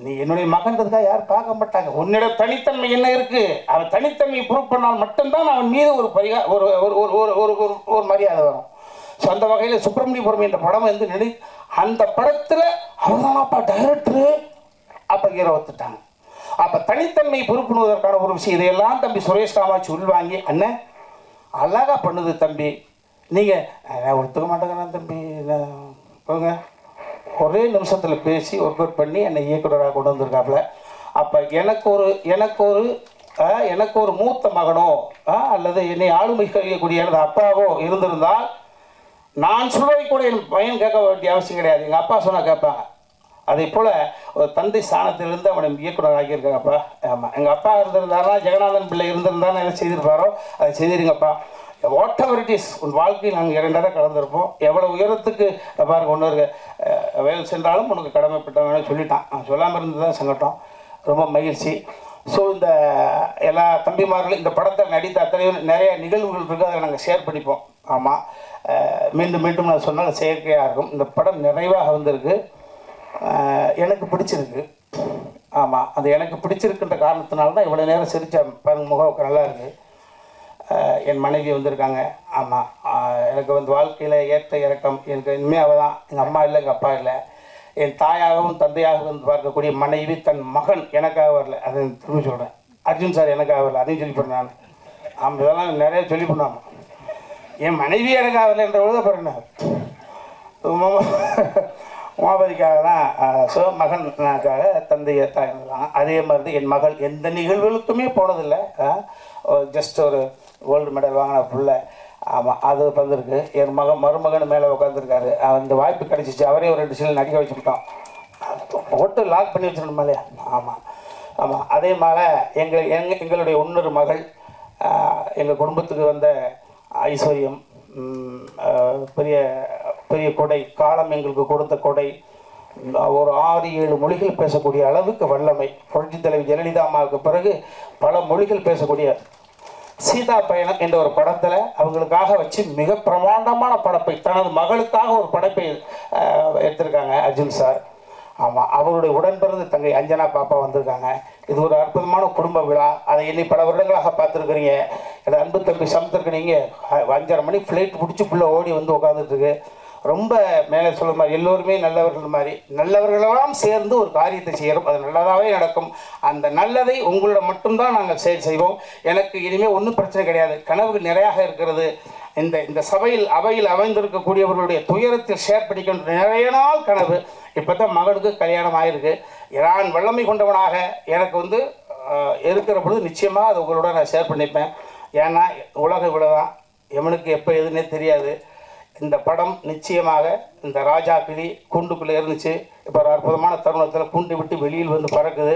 நீ என்னுடைய மகன்றதுக்காக யாரும் பார்க்க மாட்டாங்க, உன்னிட தனித்தன்மை என்ன இருக்குது, அவன் தனித்தன்மையை ப்ரூவ் பண்ணால் மட்டும்தான் அவன் மீது ஒரு ஒரு மரியாதை வரும். ஸோ அந்த வகையில் சுப்பிரமணியபுரம் என்ற படம் அந்த படத்தில் அவர்தானாப்பா டைரக்டரு அப்போ ஹீரோ ஒத்துட்டாங்க. அப்போ தனித்தன்மை பொறுப்புணுவதற்கான ஒரு விஷயம் இதையெல்லாம் தம்பி சுரேஷ் காமாட்சி உள்வாங்கி அண்ணன் அழகாக பண்ணுது தம்பி, நீங்கள் ஒத்துக்க மாட்டேங்கிறேன் தம்பி போங்க ஒரே நிமிஷத்தில் பேசி ஒர்க் அவுட் பண்ணி என்னை இயக்குநராக கொண்டு வந்திருக்காப்புல. அப்போ எனக்கு ஒரு மூத்த மகனோ அல்லது என்னை ஆளுமை செய்யக்கூடிய எனது அப்பாவோ இருந்திருந்தால் நான் சொல்வதை கூட என் பையன் கேட்க வேண்டிய அவசியம் கிடையாது, எங்கள் அப்பா சொன்னால் கேட்பாங்க. அதே போல் ஒரு தந்தை ஸ்தானத்திலிருந்து அவனை இயக்குனர் ஆகியிருக்காங்கப்பா. ஆமாம், எங்கள் அப்பா இருந்திருந்தாருன்னா ஜெகநாதன் பிள்ளை இருந்திருந்தாலும் என்ன செய்திருப்பாரோ அதை செய்திருங்கப்பா. வாட் எவர் இட் இஸ், உன் வாழ்க்கையில் நாங்கள் 2 தடவை கலந்துருப்போம், எவ்வளோ உயரத்துக்கு பாருங்க ஒன்று வேலை சென்றாலும் உனக்கு கடமைப்பட்டவனே சொல்லிட்டான், நான் சொல்லாமல் இருந்து தான் சங்கட்டம், ரொம்ப மகிழ்ச்சி. ஸோ இந்த எல்லா தம்பிமார்களும் இந்த படத்தை நடித்த அத்தனை நிறைய நிகழ்வுகள் இருக்குது, அதை நாங்கள் ஷேர் பண்ணிப்போம். ஆமாம், மீண்டும் மீண்டும் நான் சொன்னால் செயற்கையாக இருக்கும். இந்த படம் நிறைவாக வந்திருக்கு, எனக்கு பிடிச்சிருக்கு. ஆமாம், அது எனக்கு பிடிச்சிருக்குன்ற காரணத்தினால தான் இவ்வளோ நேரம் சிரித்தேன். பாருங்க, முகம் நல்லா இருக்குது. என் மனைவி வந்திருக்காங்க. ஆமாம், எனக்கு வந்து வாழ்க்கையில் ஏற்ற இறக்கம் எனக்கு இனிமேல் அவள் தான். எங்கள் அம்மா இல்லை, எங்கள் அப்பா இல்லை. என் தாயாகவும் தந்தையாகவும் வந்து பார்க்கக்கூடிய மனைவி தன் மகன் எனக்காக வரல. அதை திரும்பி சொல்கிறேன். அர்ஜுன் சார் எனக்காக வரல, அதையும் சொல்லி போடுறேன் நான். ஆமாம், இதெல்லாம் நிறைய சொல்லி பண்ணாங்க. என் மனைவி எனக்காக வரலன்ற பொழுது அப்புறம் என்ன, உமாபதிக்காக தான். ஸோ மகனுக்காக தந்தையை தாங்க. அதே மாதிரி தான் என் மகள் எந்த நிகழ்வுகளுக்குமே போனதில்லை. ஜஸ்ட் ஒரு கோல்டு மெடல் வாங்கின புள்ள. ஆமாம், அது வந்திருக்கு. என் மருமகன் மேலே உட்காந்துருக்காரு. அந்த வாய்ப்பு கிடச்சிச்சு, அவரே ஒரு 2 சீல் நடிக்க வச்சுக்கிட்டோம். ஓட்டு லாக் பண்ணி வச்சிடணுமா இல்லையா? ஆமாம் ஆமாம். அதே மாதிரி எங்களுடைய இன்னொரு மகள், எங்கள் குடும்பத்துக்கு வந்த ஐஸ்வர்யம், பெரிய பெரிய கொடை, காலம் எங்களுக்கு கொடுத்த கொடை. ஒரு 6-7 மொழிகள் பேசக்கூடிய அளவுக்கு வல்லமை. புரட்சி தலைவி ஜெயலலிதா அம்மாவுக்கு பிறகு பல மொழிகள் பேசக்கூடிய சீதா பயணம் என்ற ஒரு படத்தில் அவங்களுக்காக வச்சு மிக பிரமாண்டமான படைப்பை, தனது மகளுக்காக ஒரு படைப்பை எடுத்திருக்காங்க அர்ஜுன் சார். ஆமாம், அவருடைய உடன்பிறந்த தங்கை அஞ்சனா பாப்பா வந்திருக்காங்க. இது ஒரு அற்புதமான குடும்ப விழா. அதை எண்ணி பல வருடங்களாக பார்த்துருக்குறீங்க. எனது அன்பு தம்பி சமத்திற்கு நீங்கள் 5:30 மணி ஃப்ளைட் பிடிச்சி புள்ள ஓடி வந்து உட்காந்துட்டுருக்கு. ரொம்ப மேலே சொல்ல மாதிரி எல்லோருமே நல்லவர்கள் மாதிரி, நல்லவர்களெல்லாம் சேர்ந்து ஒரு காரியத்தை செய்கிறோம். அது நல்லதாகவே நடக்கும். அந்த நல்லதை உங்களோட மட்டும்தான் நாங்கள் செய்வோம். எனக்கு இனிமேல் ஒன்றும் பிரச்சனை கிடையாது. கனவுகள் நிறையாக இருக்கிறது. இந்த அவையில் அமைந்திருக்கக்கூடியவர்களுடைய துயரத்தில் ஷேர் பண்ணிக்கொண்டு நிறைய நாள் கனவு. இப்போ தான் மகனுக்கு கல்யாணம் ஆகிருக்கு. நான் வல்லமை கொண்டவனாக எனக்கு வந்து இருக்கிற பொழுது நிச்சயமாக அதை உங்களோட நான் ஷேர் பண்ணிப்பேன். ஏன்னா உலக விடதான், எவனுக்கு எப்போ எதுன்னே தெரியாது. இந்த படம் நிச்சயமாக இந்த ராஜா கிளி கூண்டுக்குள்ளே இருந்துச்சு. இப்போ ஒரு அற்புதமான தருணத்தில் கூண்டு விட்டு வெளியில் வந்து பறக்குது.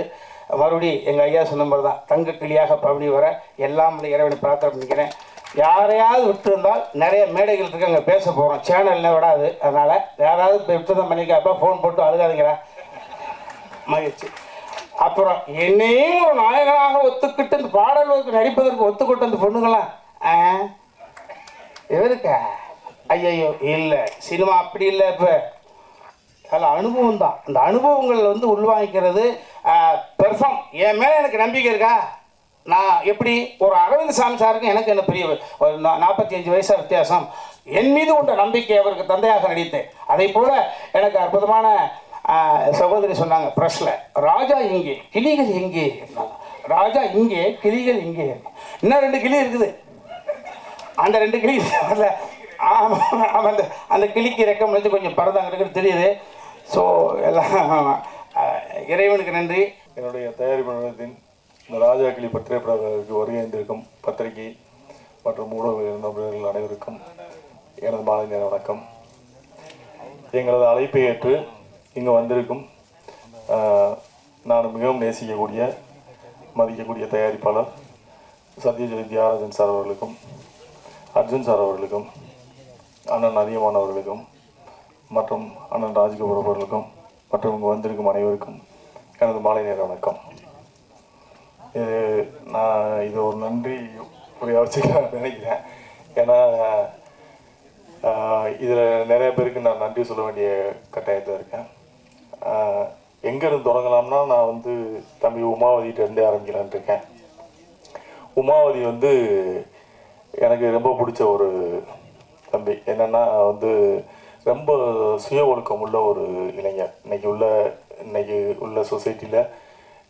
மறுபடி எங்கள் ஐயா சொன்ன மாதிரி தான், தங்க கிளியாக பவனி வர எல்லாம் இறைவனை பிரார்த்தனை பண்ணிக்கிறேன். யாரையாவது விட்டுருந்தால் நிறைய மேடைகள் இருக்கு, அங்கே பேச போகிறோம். சேனல்ல விடாது. அதனால் யாராவது விட்டுதான் பண்ணிக்கப்பா ஃபோன் போட்டு அழுகாதீங்களா மகிழ்ச்சி. அப்புறம் என்னையும் ஒரு நாயகனாக ஒத்துக்கிட்டு இந்த பாடல்களுக்கு நடிப்பதற்கு ஒத்துக்கிட்டு அந்த பொண்ணுங்களாம் எவருக்கா? ஐயோ இல்லை, சினிமா அப்படி இல்லை. இப்போ அதில் அனுபவம் தான். அந்த அனுபவங்கள் வந்து உள்வாங்கிக்கிறது பெர்ஃபார்ம். என் மேலே எனக்கு நம்பிக்கை இருக்கா? நான் எப்படி ஒரு அரவிந்த் சாமி சாருக்கு எனக்கு என்ன பெரிய ஒரு 45 வயசாக வித்தியாசம். என் மீது உண்ட நம்பிக்கை அவருக்கு தந்தையாக நடித்தேன். அதே போல் எனக்கு அற்புதமான சகோதரி சொன்னாங்க ப்ரெஷ்ஷில், ராஜா இங்கே கிளிகள் எங்கே, ராஜா இங்கே கிளிகள் இங்கே. இன்னும் 2 கிளி இருக்குது. அந்த 2 கிளி வரல. ஆமாம், அந்த கிளிக்கு ரெக்கம் வச்சு கொஞ்சம் பறந்தாங்கிறது தெரியுது. ஸோ எல்லாம் இறைவனுக்கு நன்றி. என்னுடைய தயாரிப்பு நிறுவனத்தின் இந்த ராஜா கிளி திரைப்படத்திற்கு வருகின்றிருக்கும் பத்திரிகை மற்றும் ஊடக நண்பர்கள் அனைவருக்கும் எனது மாலை நேர வணக்கம். எங்களது அழைப்பை ஏற்று இங்கே வந்திருக்கும் நான் மிகவும் நேசிக்கக்கூடிய மதிக்கக்கூடிய தயாரிப்பாளர் சத்யஜித் தியாகராஜன் சார் அவர்களுக்கும், அர்ஜுன் சார் அவர்களுக்கும், அண்ணன் அதிகமான் அவர்களுக்கும் மற்றும் அண்ணன் ராஜ்கபூர் அவர்களுக்கும் மற்றும் இங்கே வந்திருக்கும் அனைவருக்கும் எனது மாலை நேர வணக்கம். இது ஒரு நன்றி உரையாக வச்சுக்கலாம் நினைக்கிறேன். ஏன்னா இதில் நிறைய பேருக்கு நான் நன்றி சொல்ல வேண்டிய கட்டாயத்தில் இருக்கேன். எங்கேருந்து தொடங்கலாம்னா, நான் வந்து தம்பி உமாவதிகிட்டேருந்தே ஆரம்பிக்கலான்ட்டு இருக்கேன். உமாவதி வந்து எனக்கு ரொம்ப பிடிச்ச ஒரு தம்பி. என்னென்னா வந்து ரொம்ப சுய ஒழுக்கம் உள்ள ஒரு இளைஞர். இன்னைக்கு உள்ள சொசைட்டியில்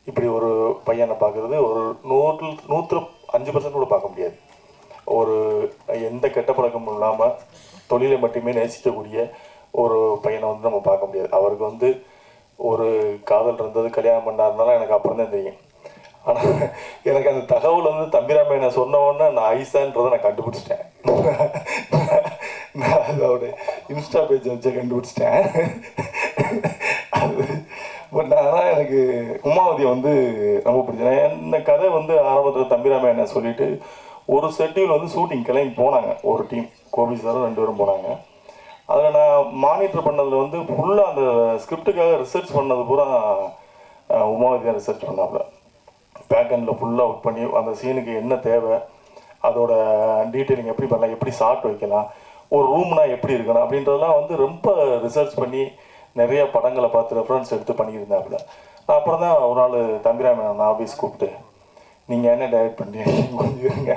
இப்படி ஒரு பையனை பார்க்குறது ஒரு 105% கூட பார்க்க முடியாது. ஒரு எந்த கெட்ட பழக்கமும் இல்லாமல் தொழிலை மட்டுமே நேசிக்கக்கூடிய ஒரு பையனை வந்து நம்ம பார்க்க முடியாது. அவருக்கு வந்து ஒரு காதல் இருந்தது, கல்யாணம் பண்ணாருனால எனக்கு அப்புறம் தான் தெரியும். ஆனால் எனக்கு அந்த தகவல் வந்து தம்பிராமையனை சொன்ன உடனே நான் ஐசான்றதை நான் கண்டுபிடிச்சிட்டேன். நான் அதோட இன்ஸ்டா பேஜ் வச்சு கண்டுபிடிச்சிட்டேன். அது பட் ஆனால் எனக்கு உமாவதி வந்து ரொம்ப பிடிச்சேன். இந்த கதை வந்து ஆரம்பத்தில் தம்பிராமையனை சொல்லிட்டு ஒரு ஷெட்யூல் வந்து ஷூட்டிங் கிளம்பி போனாங்க. ஒரு டீம், கோபி சாரும் 2 பேரும் போனாங்க. அதில் நான் மானிட்டர் பண்ணதில் வந்து ஃபுல்லாக அந்த ஸ்கிரிப்டுக்காக ரிசர்ச் பண்ணது பூரா உமாவதி தான் ரிசர்ச் பண்ணாப்புல. பேக்கெண்டில் ஃபுல்லாக ஒர்க் பண்ணி அந்த சீனுக்கு என்ன தேவை, அதோட டீட்டெயிலிங் எப்படி பண்ணலாம், எப்படி ஷார்ட் வைக்கலாம், ஒரு ரூம்னா எப்படி இருக்கணும் அப்படின்றதெல்லாம் வந்து ரொம்ப ரிசர்ச் பண்ணி நிறைய படங்களை பார்த்து ரெஃபரன்ஸ் எடுத்து பண்ணியிருந்தாப்புல. நான் அப்புறம் தான் ஒரு நாள் தம்பிராமன் ஆஃபீஸ் கூப்பிட்டு, நீங்கள் என்ன டைரக்ட் பண்ணுறீங்க, கொஞ்சம் இருங்க,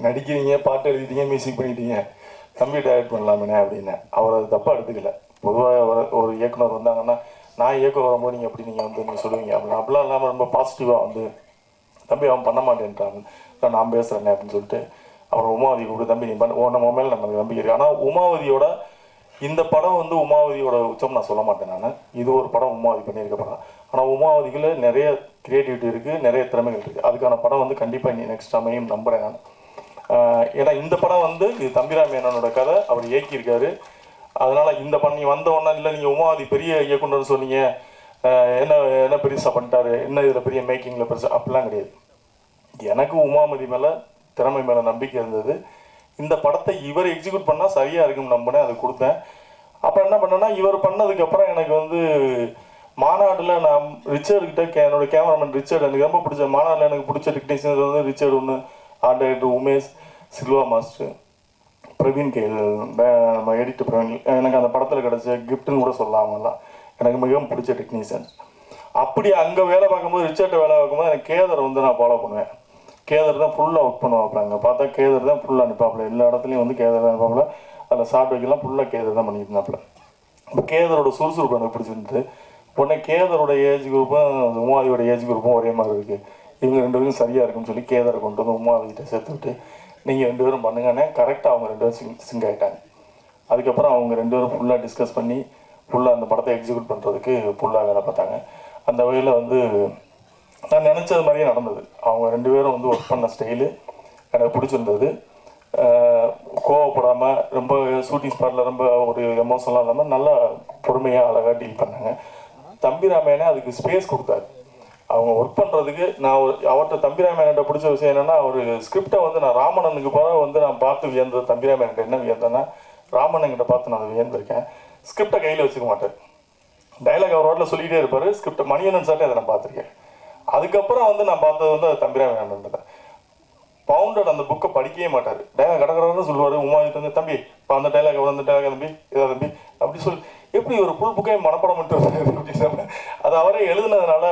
நடிக்கிறீங்க, பாட்டு எழுதிட்டீங்க, மியூசிக் பண்ணிட்டீங்க, தம்பி டைரக்ட் பண்ணலாமே அப்படின்னு. அவர் அது தப்பாக எடுத்துக்கல. பொதுவாக ஒரு இயக்குனர் வந்தாங்கன்னா, நான் இயக்குனர் வரும்போது நீங்கள் எப்படி நீங்கள் சொல்லுவீங்க அப்படின்னு, அப்படிலாம் இல்லாமல் ரொம்ப பாசிட்டிவாக வந்து, தம்பி அவன் பண்ண மாட்டேன்றான், இல்லை நான் பேசுகிறேன் அப்படின்னு சொல்லிட்டு அப்புறம் உமாவதி கூப்பிட்டு, தம்பி நீ பண்ண நம்ம மேலே நமக்கு நம்பிக்கை இருக்குது. ஆனால் உமாவதியோட இந்த படம் வந்து உமாவதியோட உச்சம் நான் சொல்ல மாட்டேன். நான் இது ஒரு படம் உமாவதி பண்ணியிருக்க படம். ஆனால் உமாவதிக்குள்ள நிறைய கிரியேட்டிவிட்டி இருக்குது, நிறைய திறமைகள் இருக்குது. அதுக்கான படம் வந்து கண்டிப்பாக நீ நெக்ஸ்ட் அமையும் நம்புகிறேன் நான். ஏன்னா இந்த படம் வந்து இது தம்பிராமேனனோட கதை, அவர் இயக்கியிருக்காரு. அதனால் இந்த பண்ணி வந்த உடனே இல்லை நீங்கள் உமாவதி பெரிய இயக்குனர் சொன்னீங்க, என்ன என்ன பெருசாக பண்ணிட்டாரு, என்ன இதில் பெரிய மேக்கிங்கில் பெருசாக, அப்படிலாம் கிடையாது. எனக்கு உமாவதி மேலே திறமை மேலே நம்பிக்கை இருந்தது. இந்த படத்தை இவர் எக்ஸிக்யூட் பண்ணால் சரியாக இருக்குன்னு நம்பினேன், அதை கொடுத்தேன். அப்போ என்ன பண்ணேன்னா, இவர் பண்ணதுக்கப்புறம் எனக்கு வந்து மாநாட்டில் நான் ரிச்சர்ட்கிட்ட என்னோட கேமராமேன் ரிச்சர்ட், எனக்கு ரொம்ப பிடிச்ச மாநாட்டில் எனக்கு பிடிச்ச டெக்னீஷியன் வந்து ரிச்சர்ட் ஒன்று, art director Umesh, Silva master, Praveen கேல், நம்ம எடிட்டர் பிரவீன். எனக்கு அந்த படத்தில் கிடச்ச கிஃப்ட்டுன்னு கூட சொல்லலாம். அவங்கெல்லாம் எனக்கு மிகவும் பிடிச்ச டெக்னீஷியன்ஸ். அப்படி அங்கே வேலை பார்க்கும்போது, ரிச்சர்ட்டை வேலை பார்க்கும்போது எனக்கு கேதர் வந்து நான் ஃபாலோ பண்ணுவேன். கேதர் தான் ஃபுல்லாக ஒர்க் பண்ணுவாப்பில். அங்கே பார்த்தா கேதர் தான் ஃபுல்லாக அனுப்பாப்பில். எல்லா இடத்துலையும் வந்து கேதர் தான் அனுப்பாப்பில். அதில் ஷார்ட் வைக்கலாம் ஃபுல்லாக கேதர் தான் பண்ணிட்டு இருந்தாப்புல. இப்போ கேதரோட சுறுசுறுப்பு எனக்கு பிடிச்சிருந்து, உடனே கேதரோட ஏஜ் குரூப்பும் உமாதியோட ஏஜ் குரூப்பும் ஒரே மாதிரி இருக்குது, இவங்க ரெண்டு பேரும் சரியாக இருக்குன்னு சொல்லி கேதரை கொண்டு வந்து உமாதிகிட்ட சேர்த்து விட்டு, நீங்கள் ரெண்டு பேரும் பண்ணுங்கன்னே. கரெக்டாக அவங்க ரெண்டு பேரும் சிங்க் ஆகிட்டாங்க. அதுக்கப்புறம் அவங்க ரெண்டு பேரும் ஃபுல்லாக டிஸ்கஸ் பண்ணி ஃபுல்லாக அந்த படத்தை எக்ஸிக்யூட் பண்ணுறதுக்கு ஃபுல்லாக வேலை பார்த்தாங்க. அந்த வகையில் வந்து நான் நினச்சது மாதிரியே நடந்தது. அவங்க ரெண்டு பேரும் வந்து ஒர்க் பண்ண ஸ்டைலு எனக்கு பிடிச்சிருந்தது. கோவப்படாமல், ரொம்ப ஷூட்டிங் ஸ்பாட்டில் ரொம்ப ஒரு எமோஷனலாக இல்லாமல் நல்லா பொறுமையாக அழகாக டீல் பண்ணாங்க. தம்பிராமேனே அதுக்கு ஸ்பேஸ் கொடுத்தாரு அவங்க ஒர்க் பண்ணுறதுக்கு. நான் அவர்கிட்ட தம்பிராமேன்கிட்ட பிடிச்ச விஷயம் என்னென்னா, அவர் ஸ்கிரிப்டை வந்து நான் ராமணனுக்கு போகிற வந்து நான் பார்த்து வியந்தது. தம்பிராமேன்கிட்ட என்ன வியந்தேன்னா, ராமணன்கிட்ட பார்த்து நான் வியந்திருக்கேன். ஸ்கிரிப்டை கையில் வச்சுக்க மாட்டார், டைலாக் அவர் ரோட்டில் சொல்லிகிட்டே இருப்பார். ஸ்கிரிப்டை மணியனன் சார்ட்டே அதை நான் பார்த்துருக்கேன். அதுக்கப்புறம் வந்து நான் பார்த்தது வந்து தம்பிராமேனன் பவுண்டட் அந்த புக்கை படிக்கவே மாட்டார். டைலாக் கடற்கடன்னு சொல்லுவார். உமாதிட்டு வந்து, தம்பி இப்போ அந்த டைலாக் அந்த டைலாக் தம்பி இதை தம்பி அப்படி சொல்லி, எப்படி ஒரு புல் புக்கே மனப்படம் அப்படின்னு அது அவரே எழுதுனதுனால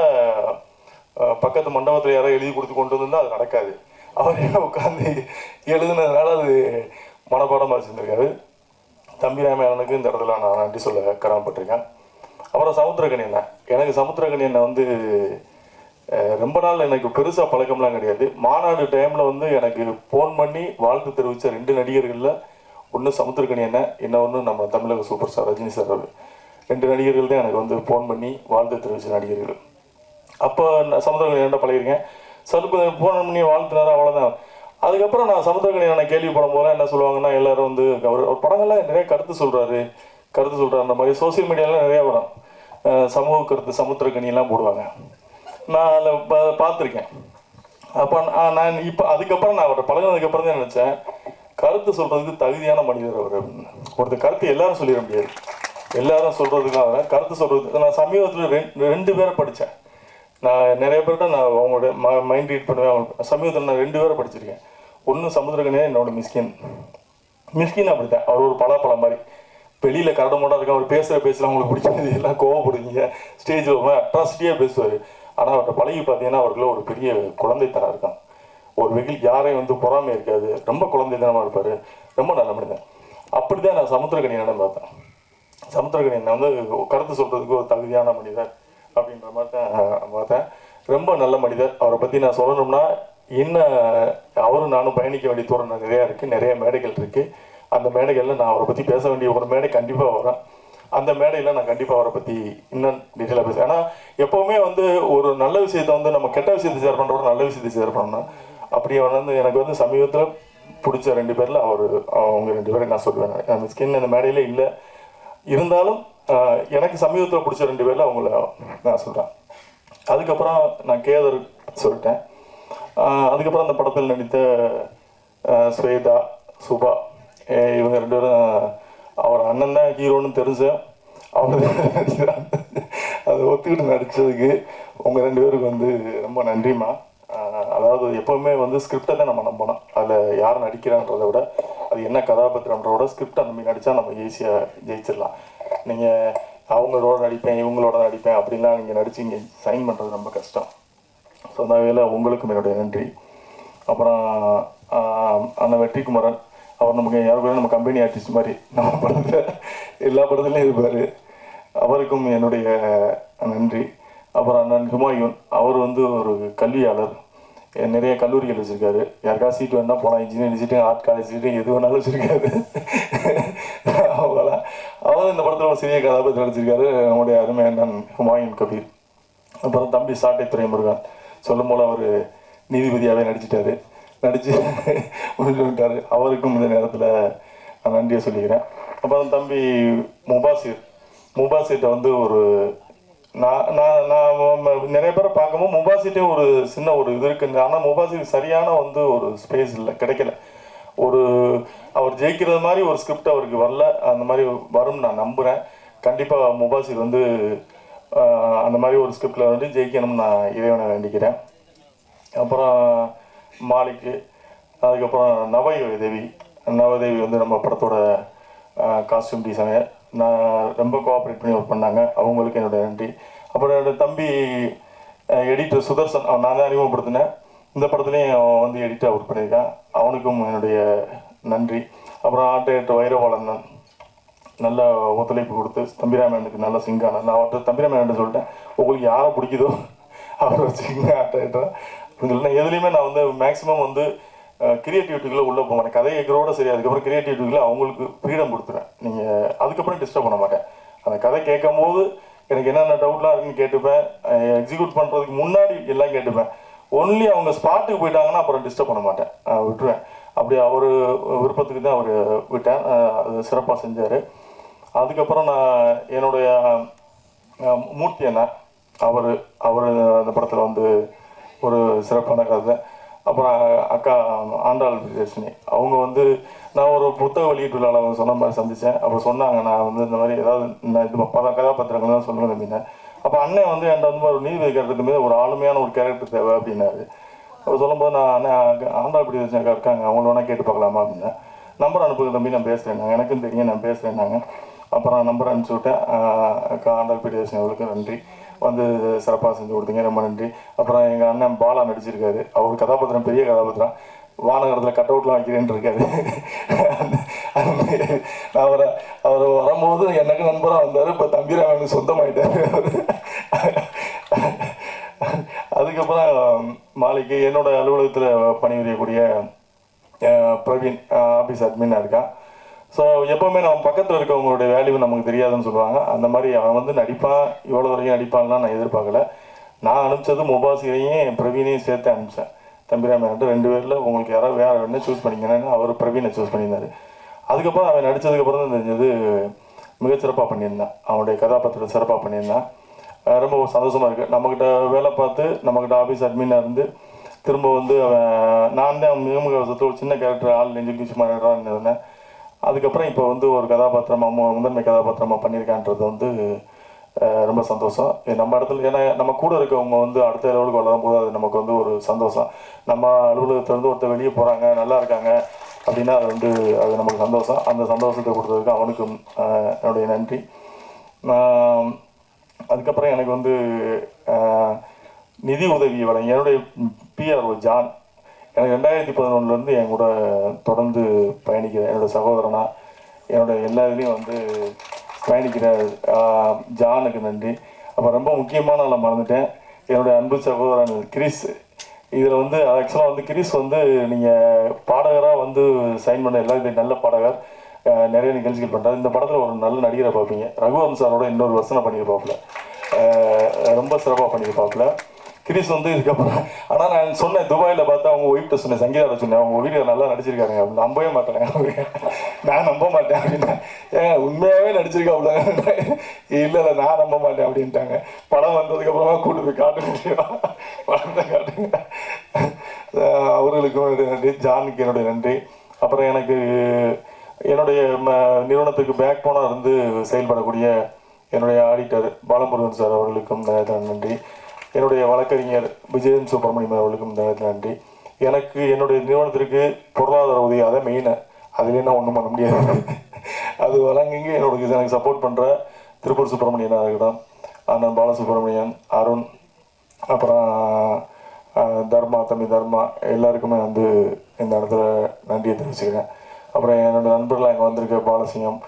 பக்கத்து மண்டபத்தில் யாரோ எழுதி கொடுத்து கொண்டு வந்திருந்தால் அது நடக்காது. அவரே உட்காந்து எழுதுனதுனால அது மனப்பாடமாக வச்சுருந்துருக்காரு. தம்பிராமேனனுக்கு இந்த இடத்துல நான் நன்றி சொல்ல கடமைப்பட்டிருக்கேன். அப்புறம் சமுத்திரக்கணியன், எனக்கு சமுத்திரக்கணியனை வந்து ரொம்ப நாள் எனக்கு பெருசாக பழக்கம்லாம் கிடையாது. மாநாடு டைமில் வந்து எனக்கு ஃபோன் பண்ணி வாழ்த்து தெரிவித்த ரெண்டு நடிகர்களில் ஒன்று சமுத்திரக்கணியன், இன்னொன்று நம்ம தமிழக சூப்பர் ஸ்டார் ரஜினி சார். ரெண்டு நடிகர்கள் தான் எனக்கு வந்து ஃபோன் பண்ணி வாழ்த்து தெரிவித்த நடிகர்கள். அப்போ நான் சமுத்திரக்கணியன் பழகிருக்கேன். சலுப்பு ஃபோன் பண்ணி வாழ்த்துனாரா, அவ்வளோதான். அதுக்கப்புறம் நான் சமுத்திரக்கணியனை கேள்விப்படும் போதெல்லாம் என்ன சொல்லுவாங்கன்னா, எல்லோரும் வந்து அவர் படங்கள்லாம் நிறைய கருத்து சொல்கிறாரு அந்த மாதிரி சோசியல் மீடியாலாம் நிறையா வரும், சமூக கருத்து சமுத்திரக்கணியெல்லாம் போடுவாங்க. நான் அதில் பார்த்துருக்கேன். அப்போ நான் இப்போ அதுக்கப்புறம் நான் அவரை பழகினதுக்கப்புறம் தான் நினச்சேன், கருத்து சொல்கிறதுக்கு தகுதியான மனிதர் அவர் அப்படின்னு. ஒருத்தர் கருத்து எல்லாரும் சொல்லிட முடியாது, எல்லாரும் சொல்கிறதுக்காக கருத்து சொல்கிறதுக்கு. நான் சமீபத்தில் ரெண்டு பேரை படித்தேன். நான் நிறைய பேர்கிட்ட நான் அவங்களோட மைண்ட் ரீட் பண்ணுவேன். அவங்க சமீபத்தில் நான் ரெண்டு பேரை படிச்சிருக்கேன். ஒன்று சமுத்திரக்கணியன், என்னோட மிஸ்கின் அப்படித்தான். அவர் ஒரு பலாப்பழம் மாதிரி, வெளியில் கரடமோட இருக்க. அவர் பேசலாம் அவங்களுக்கு பிடிச்சது எல்லாம் கோவப்படுவீங்க, ஸ்டேஜில் ரொம்ப அட்ராசிட்டியாக பேசுவார். ஆனால் அவர்கிட்ட பழகி பார்த்தீங்கன்னா அவருக்குள்ள ஒரு பெரிய குழந்தைத்தனம் இருக்கான். ஒரு வெயில் யாரையும் வந்து பொறாமை இருக்காது, ரொம்ப குழந்தைத்தனமாக இருப்பார், ரொம்ப நல்ல மனிதன். அப்படி தான் நான் சமுத்திரக்கணியனை பார்த்தேன். சமுத்திரக்கணியனை வந்து கருத்து சொல்கிறதுக்கு ஒரு தகுதியான மனிதர் அப்படின்ற மாதிரி தான் பார்த்தேன். ரொம்ப நல்ல மனிதர். அவரை பற்றி நான் சொல்லணும்னா, இன்னும் அவரும் நானும் பயணிக்க வேண்டிய தூரம் நிறையா இருக்குது, நிறைய மேடைகள் இருக்குது. அந்த மேடைகளில் நான் அவரை பற்றி பேச வேண்டிய ஒரு மேடை கண்டிப்பாக வரேன். அந்த மேடையில் நான் கண்டிப்பாக அவரை பற்றி இன்னும் டீட்டெயிலாக பேசுவேன். ஏன்னா எப்போவுமே வந்து ஒரு நல்ல விஷயத்தை வந்து நம்ம கெட்ட விஷயத்தை ஷேர் பண்ணுறோம், நல்ல விஷயத்தை ஷேர் பண்ணணும். அப்படி வந்து எனக்கு வந்து சமீபத்தில் பிடிச்ச ரெண்டு பேரில் அவங்க ரெண்டு பேரும் நான் சொல்லுவேன். அந்த ஸ்கின் அந்த மேடையில் இல்லை, இருந்தாலும் எனக்கு சமீபத்தில் பிடிச்ச ரெண்டு பேரில் அவங்கள நான் சொல்கிறேன். அதுக்கப்புறம் நான் கேதர் சொல்லிட்டேன். அதுக்கப்புறம் அந்த படத்தில் நடித்த ஸ்வேதா, சுபா, இவங்க ரெண்டு பேரும் அவர் அண்ணன் தான் ஹீரோன்னு தெரிஞ்சேன். அவர் அதை ஒத்துக்கிட்டு நடித்ததுக்கு உங்கள் ரெண்டு பேருக்கு வந்து ரொம்ப நன்றிம்மா. அதாவது எப்போவுமே வந்து ஸ்கிரிப்டை தான் நம்ம நம்பணும், அதில் அதில் யார் நடிக்கிறான்றதை விட அது என்ன கதாபாத்திரன்றோட ஸ்கிரிப்ட் அந்த மாதிரி நடித்தா நம்ம ஈஸியாக ஜெயிச்சிடலாம். நீங்கள் அவங்களோட நடிப்பேன் இவங்களோட நடிப்பேன் அப்படின்லாம் நீங்கள் நடித்து இங்கே சைன் பண்ணுறது ரொம்ப கஷ்டம். ஸோ அந்த வகையில் உங்களுக்கும் என்னுடைய நன்றி. அப்புறம் அண்ணன் வெற்றிக்குமரன், அவர் நமக்கு யாருக்கும் நம்ம கம்பெனி ஆர்டிஸ்ட் மாதிரி நம்ம படத்தில் எல்லா படத்துலையும் இருப்பார், அவருக்கும் என்னுடைய நன்றி. அப்புறம் அண்ணன் ஹுமாயூன், அவர் வந்து ஒரு கல்வியாளர், நிறைய கல்லூரிகள் வச்சுருக்காரு. யாருக்காவது சீட்டு வேணால் போனால் இன்ஜினியரிங் சீட்டு, ஆர்ட் காலேஜ் சீட்டு, எது வேணாலும் வச்சுருக்காரு. அவங்களாம் அவர் இந்த படத்தில் ஒரு சிறிய கதாபாத்திரம் நடிச்சிருக்காரு, நம்முடைய அருமை அண்ணன் ஹுமாயூன் கபீர். அப்புறம் தம்பி சாட்டை துரைமுருகன், சொல்லும் போல் அவர் நீதிபதியாகவே நடிச்சிட்டாரு, நடித்து முடிஞ்சு விட்டார். அவருக்கும் இந்த நேரத்தில் நான் நன்றியை சொல்லிக்கிறேன். அப்புறம் தம்பி முபாசிர்கிட்ட வந்து ஒரு நான் நிறைய பேரை பார்க்கும்போது முபாசிட்டே ஒரு சின்ன ஒரு இது இருக்குங்க. ஆனால் முபாசிர் சரியான வந்து ஒரு ஸ்பேஸ் இல்லை, கிடைக்கல. அவர் ஜெயிக்கிறது மாதிரி ஒரு ஸ்கிரிப்ட் அவருக்கு வரல. அந்த மாதிரி வரும்னு நான் நம்புகிறேன். கண்டிப்பாக முபாசிர் வந்து அந்த மாதிரி ஒரு ஸ்கிரிப்டில் வந்து ஜெயிக்கணும்னு நான் இறைவனை வேண்டிக்கிறேன். அப்புறம் மாலிக்கு, அதுக்கப்புறம் நவதேவி வந்து நம்ம படத்தோட காஸ்டியூம் டிசைனர், நான் ரொம்ப கோஆப்ரேட் பண்ணி ஒர்க் பண்ணாங்க, அவங்களுக்கு என்னோடய நன்றி. அப்புறம் என்னோடய தம்பி எடிட்டர் சுதர்சன், அவன் நான் தான் அறிமுகப்படுத்தினேன். இந்த படத்துலேயும் அவன் வந்து எடிட்டர் ஒர்க் பண்ணியிருக்கான், அவனுக்கும் என்னுடைய நன்றி. அப்புறம் ஆர்ட் டைரக்டர் வைரவாளன் நல்ல ஒத்துழைப்பு கொடுத்து தம்பிராமனுக்கு நல்ல சிங்கான. நான் அவர்கிட்ட தம்பிராமன் சொல்லிட்டேன், உங்களுக்கு யாரை பிடிக்குதோ அவர் வச்சுக்கிங்க ஆர்ட் டைரக்டர் அப்படின்னு சொல்லி. எதுலேயுமே நான் வந்து மேக்ஸிமம் வந்து கிரியேட்டிவிட்டிக்குள்ளே உள்ளே போக மாட்டேன். கதை கேட்குறோட சரி, அதுக்கப்புறம் கிரியேட்டிவிட்டிக்குள்ளே அவங்களுக்கு ஃப்ரீடம் கொடுத்துருவேன். நீங்கள் அதுக்கப்புறம் டிஸ்டர்ப் பண்ண மாட்டேன். அந்த கதை கேட்கும் போது எனக்கு என்னென்ன டவுட்லாம் இருக்குன்னு கேட்டுப்பேன், எக்ஸிக்யூட் பண்ணுறதுக்கு முன்னாடி எல்லாம் கேட்டுப்பேன். ஒன்லி அவங்க ஸ்பாட்டுக்கு போயிட்டாங்கன்னா அப்புறம் டிஸ்டர்ப் பண்ண மாட்டேன், விட்டுருவேன். அப்படி அவர் விருப்பத்துக்கு தான் அவர் விட்டேன், அது சிறப்பாக செஞ்சார். அதுக்கப்புறம் நான் என்னுடைய மூர்த்தி அண்ணன், அவர் அந்த படத்தில் வந்து ஒரு சிறப்பான கதை. அப்புறம் அக்கா ஆண்டாள் தர்ஷினி, அவங்க வந்து நான் ஒரு புத்தக வெளியீட்டு விழாவில் சொன்ன மாதிரி சந்தித்தேன். அப்போ சொன்னாங்க, நான் வந்து இந்த மாதிரி ஏதாவது நான் இது கதாபாத்திரங்கள் தான் சொல்லுவேன் அப்படின்னா. அப்போ அண்ணன் வந்து என்கிட்ட வந்து ஒரு நீதிபதி கேரக்டருக்கு மீது ஒரு ஆளுமையான ஒரு கேரக்டர் தேவை அப்படின்னாரு. அவர் சொல்லும்போது நான் அண்ணன் ஆண்டாள் தர்ஷினி இருக்காங்க, அவங்கள வேணால் கேட்டு பார்க்கலாமா அப்படின்னா. நம்பர் அனுப்புங்க தம்பி, நான் பேசுகிறேன், எனக்கும் தெரியும், நான் பேசுகிறேன்னாங்க. அப்புறம் நம்பர் அனுப்பிச்சி விட்டேன். அக்கா ஆண்டாள் தர்ஷினி அவர்களுக்கு நன்றி, வந்து சிறப்பாக செஞ்சு கொடுத்தீங்க, ரொம்ப நன்றி. அப்புறம் எங்கள் அண்ணன் பாலா நடிச்சிருக்காரு, அவர் கதாபாத்திரம் பெரிய கதாபாத்திரம், வானகரத்தில் கட் அவுட்லாம் வைக்கிறேன்னு இருக்காரு. அவர் வரும்போது எனக்கு நண்பராக வந்தார், இப்போ தம்பிராமனுக்கு சொந்தமாயிட்டார். அதுக்கப்புறம் மாலைக்கு என்னோட அலுவலகத்தில் பணிபுரியக்கூடிய பிரவீன் ஆஃபீஸ் அட்மினாக இருக்கான். ஸோ எப்போவுமே நம்ம பக்கத்தில் இருக்கவங்களுடைய வேல்யூ நமக்கு தெரியாதுன்னு சொல்லுவாங்க. அந்த மாதிரி அவன் வந்து நடிப்பான், இவ்வளோ வரைக்கும் நடிப்பான்லாம் நான் எதிர்பார்க்கல. நான் அனுப்பிச்சது முபாசிரையும் பிரவீனையும் சேர்த்து அனுப்பிச்சேன். தம்பிராமன் 2 பேரில் உங்களுக்கு யாராவது வேறு என்ன சூஸ் பண்ணிங்கன்னா அவர் பிரவீனை சூஸ் பண்ணியிருந்தார். அதுக்கப்புறம் அவன் நடித்ததுக்கப்புறம் தான் தெரிஞ்சது மிகச்சிறப்பாக பண்ணியிருந்தான், அவனுடைய கதாபாத்திரத்தை சிறப்பாக பண்ணியிருந்தான். ரொம்ப சந்தோஷமாக இருக்குது. நம்மக்கிட்ட வேலை பார்த்து நம்மக்கிட்ட ஆஃபீஸ் அட்மினாக இருந்து திரும்ப வந்து அவன் நான் தான் மிகமுக ஒரு சின்ன கேரக்டர் ஆள் நெஞ்சு மாட்டான்னு இருந்தேன். அதுக்கப்புறம் இப்போ வந்து ஒரு கதாபாத்திரமாக முதன்மை கதாபாத்திரமாக பண்ணியிருக்கான்றது வந்து ரொம்ப சந்தோஷம். நம்ம இடத்துல ஏன்னா நம்ம கூட இருக்கவங்க வந்து அடுத்த லெவலுக்கு வளரும் போது அது நமக்கு வந்து ஒரு சந்தோஷம். நம்ம அலுவலகத்திலேருந்து ஒருத்தர் வெளியே போகிறாங்க, நல்லா இருக்காங்க அப்படின்னா அது நமக்கு சந்தோஷம். அந்த சந்தோஷத்தை கொடுத்ததுக்கு அவனுக்கும் என்னுடைய நன்றி. அதுக்கப்புறம் எனக்கு வந்து நிதி உதவி வழங்கி என்னுடைய பிஆர்ஓ ஜான், எனக்கு 2011 என் கூட தொடர்ந்து பயணிக்கிற என்னோடய சகோதரனா, என்னோட எல்லா இதுலேயும் வந்து பயணிக்கிற ஜானுக்கு நன்றி. அப்போ ரொம்ப முக்கியமான நான் மறந்துட்டேன், என்னுடைய அன்பு சகோதரன் கிரிஸ். இதில் வந்து ஆக்சுவலாக வந்து கிரிஸ் வந்து நீங்கள் பாடகராக வந்து சைன் பண்ண எல்லாருமே நல்ல பாடகர், நிறைய நிகழ்ச்சிகள் பண்ணுறாரு. இந்த படத்தில் ஒரு நல்ல நடிகரை பார்ப்பீங்க. ரகுவன் சாரோட இன்னொரு வருஷனை பண்ணியிருப்பாப்புல, ரொம்ப சிறப்பாக பண்ணியிருப்பாப்புல கிரிஸ் வந்து. இதுக்கப்புறம் ஆனால் நான் சொன்னேன், துபாயில் பார்த்து அவங்க ஒய்ஃப்ட்ட சொன்னேன், சங்கீதாவை சொன்னேன், அவங்க வீடியோ நல்லா நடிச்சிருக்காங்க அப்படின்னு. நம்பவே மாட்டேன், நான் நம்ப மாட்டேன் அப்படின்னா. உண்மையாகவே நடிச்சிருக்காப்புல. இல்லை நான் நம்ப மாட்டேன் அப்படின்ட்டாங்க. படம் வந்ததுக்கப்புறமா கூட்டு போய் காட்டுங்க, படத்தை காட்டுங்க. அவர்களுக்கும் என்னுடைய நன்றி, ஜானுக்கு என்னுடைய நன்றி. அப்புறம் எனக்கு என்னுடைய நிறுவனத்துக்கு பேக் போனாக இருந்து செயல்படக்கூடிய என்னுடைய ஆடிட்டர் பாலமுருகன் சார் அவர்களுக்கும் நன்றி. என்னுடைய வழக்கறிஞர் விஜயன் சுப்பிரமணியம் அவர்களுக்கும் நன்றி. எனக்கு என்னுடைய நிறுவனத்திற்கு பொருளாதார உதவி அதை மெயின், அதுலேயும் நான் ஒன்றும் பண்ண முடியாது. அது வழங்கிங்க எனக்கு சப்போர்ட் பண்ணுற திருப்பூர் சுப்பிரமணியனாக இருக்கட்டும், அண்ணன் பாலசுப்ரமணியன், அருண், அப்புறம் தர்மா, தர்மா எல்லாருக்குமே வந்து இந்த இடத்துல நன்றியை தெரிவிச்சுக்கிறேன். அப்புறம் என்னோடய நண்பர்கள் அங்கே வந்திருக்க பாலசிங்கம்,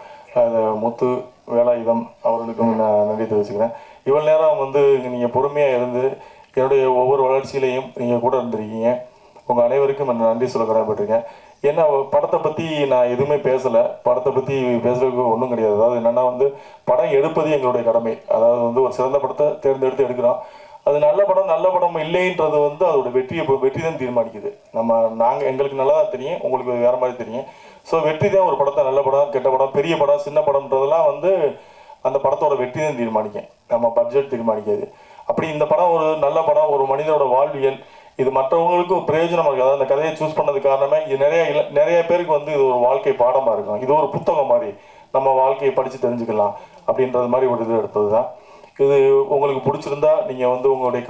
முத்து, வேலாயுதம் அவர்களுக்கும் நான் நன்றி தெரிவிச்சுக்கிறேன். இவ்வளோ நேரம் வந்து நீங்கள் பொறுமையாக இருந்து என்னுடைய ஒவ்வொரு வளர்ச்சியிலையும் நீங்கள் கூட இருந்திருக்கீங்க. உங்கள் அனைவருக்கும் நான் நன்றி சொல்ல கடமைப்பட்டிருக்கேன். ஏன்னா படத்தை பற்றி நான் எதுவுமே பேசலை, படத்தை பற்றி பேசுறதுக்கு ஒன்றும் கிடையாது. அதாவது என்னென்னா வந்து படம் எடுப்பது எங்களுடைய கடமை. அதாவது வந்து ஒரு சிறந்த படத்தை தேர்ந்தெடுத்து எடுக்கிறோம். அது நல்ல படம் இல்லைன்றது வந்து அதோட வெற்றி தான் தீர்மானிக்குது. நாங்கள் எங்களுக்கு நல்லா தான் தெரியும், உங்களுக்கு வேறு மாதிரி தெரியும். ஸோ வெற்றி தான் ஒரு படத்தை நல்ல படம், கெட்ட படம், பெரிய படம், சின்ன படம்ன்றதெல்லாம் வந்து அந்த படத்தோட வெற்றி தான் தீர்மானிக்கும், நம்ம பட்ஜெட் தீர்மானிக்காது. அப்படி இந்த படம் ஒரு நல்ல படம், ஒரு மனிதனோட வாழ்வியல், இது மற்றவங்களுக்கு பிரயோஜனமாக இருக்குது. அதாவது அந்த கதையை சூஸ் பண்ணது காரணமே இது நிறைய பேருக்கு வந்து இது ஒரு வாழ்க்கை பாடமாக இருக்கும். இது ஒரு புத்தகம் மாதிரி நம்ம வாழ்க்கையை படித்து தெரிஞ்சுக்கலாம் அப்படின்றது மாதிரி ஒரு இது எடுத்தது தான். இது உங்களுக்கு பிடிச்சிருந்தா நீங்கள் வந்து உங்களுடைய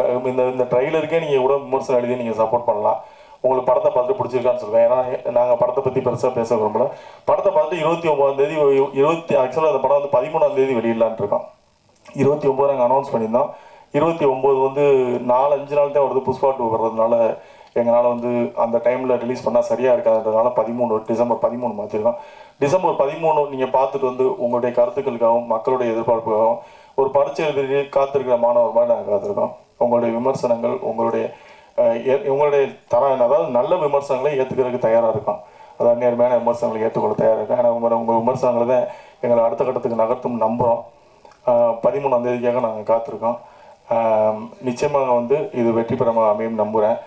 இந்த ட்ரைலருக்கே நீங்கள் கூட விமர்சனம் எழுதி நீங்கள் சப்போர்ட் பண்ணலாம். உங்களுக்கு படத்தை பார்த்து பிடிச்சிருக்கான்னு சொல்லுவேன். ஏன்னா நாங்கள் படத்தை பற்றி பெருசாக பேச விரும்பல. படத்தை பார்த்து 29 ஆக்சுவலாக அந்த படம் வந்து 13 வெளியிடலான் இருக்கோம். 29 நாங்கள் அனௌன்ஸ் பண்ணியிருந்தோம். 29 வந்து 4-5 நாள் தான் வருது. புஷ்பா 2 வர்றதுனால எங்களால் வந்து அந்த டைமில் ரிலீஸ் பண்ணால் சரியாக இருக்காதுன்றதுனால டிசம்பர் 13 மாற்றிருக்கோம். டிசம்பர் 13 நீங்கள் பார்த்துட்டு வந்து உங்களுடைய கருத்துக்களுக்காகவும் மக்களுடைய எதிர்பார்ப்புக்காகவும் ஒரு பரீட்சை எழுதி காத்திருக்கிற மாணவர் மாதிரி நாங்கள் காத்திருக்கோம். உங்களுடைய விமர்சனங்கள், உங்களுடைய அதாவது நல்ல விமர்சனங்களை ஏற்றுக்கிறதுக்கு தயாராக இருக்கும். அதாவது நேர்மையான விமர்சனங்களை ஏற்றுக்கொள்ள தயாராக இருக்கும். ஏன்னா உங்கள் விமர்சனங்களை தான் எங்களை அடுத்த கட்டத்துக்கு நகர்த்தும் நம்புகிறோம். 13ஆம் தேதிக்காக நாங்கள் காத்திருக்கோம். நிச்சயமாக வந்து இது வெற்றி பெறமாக அமையும் நம்புகிறேன்.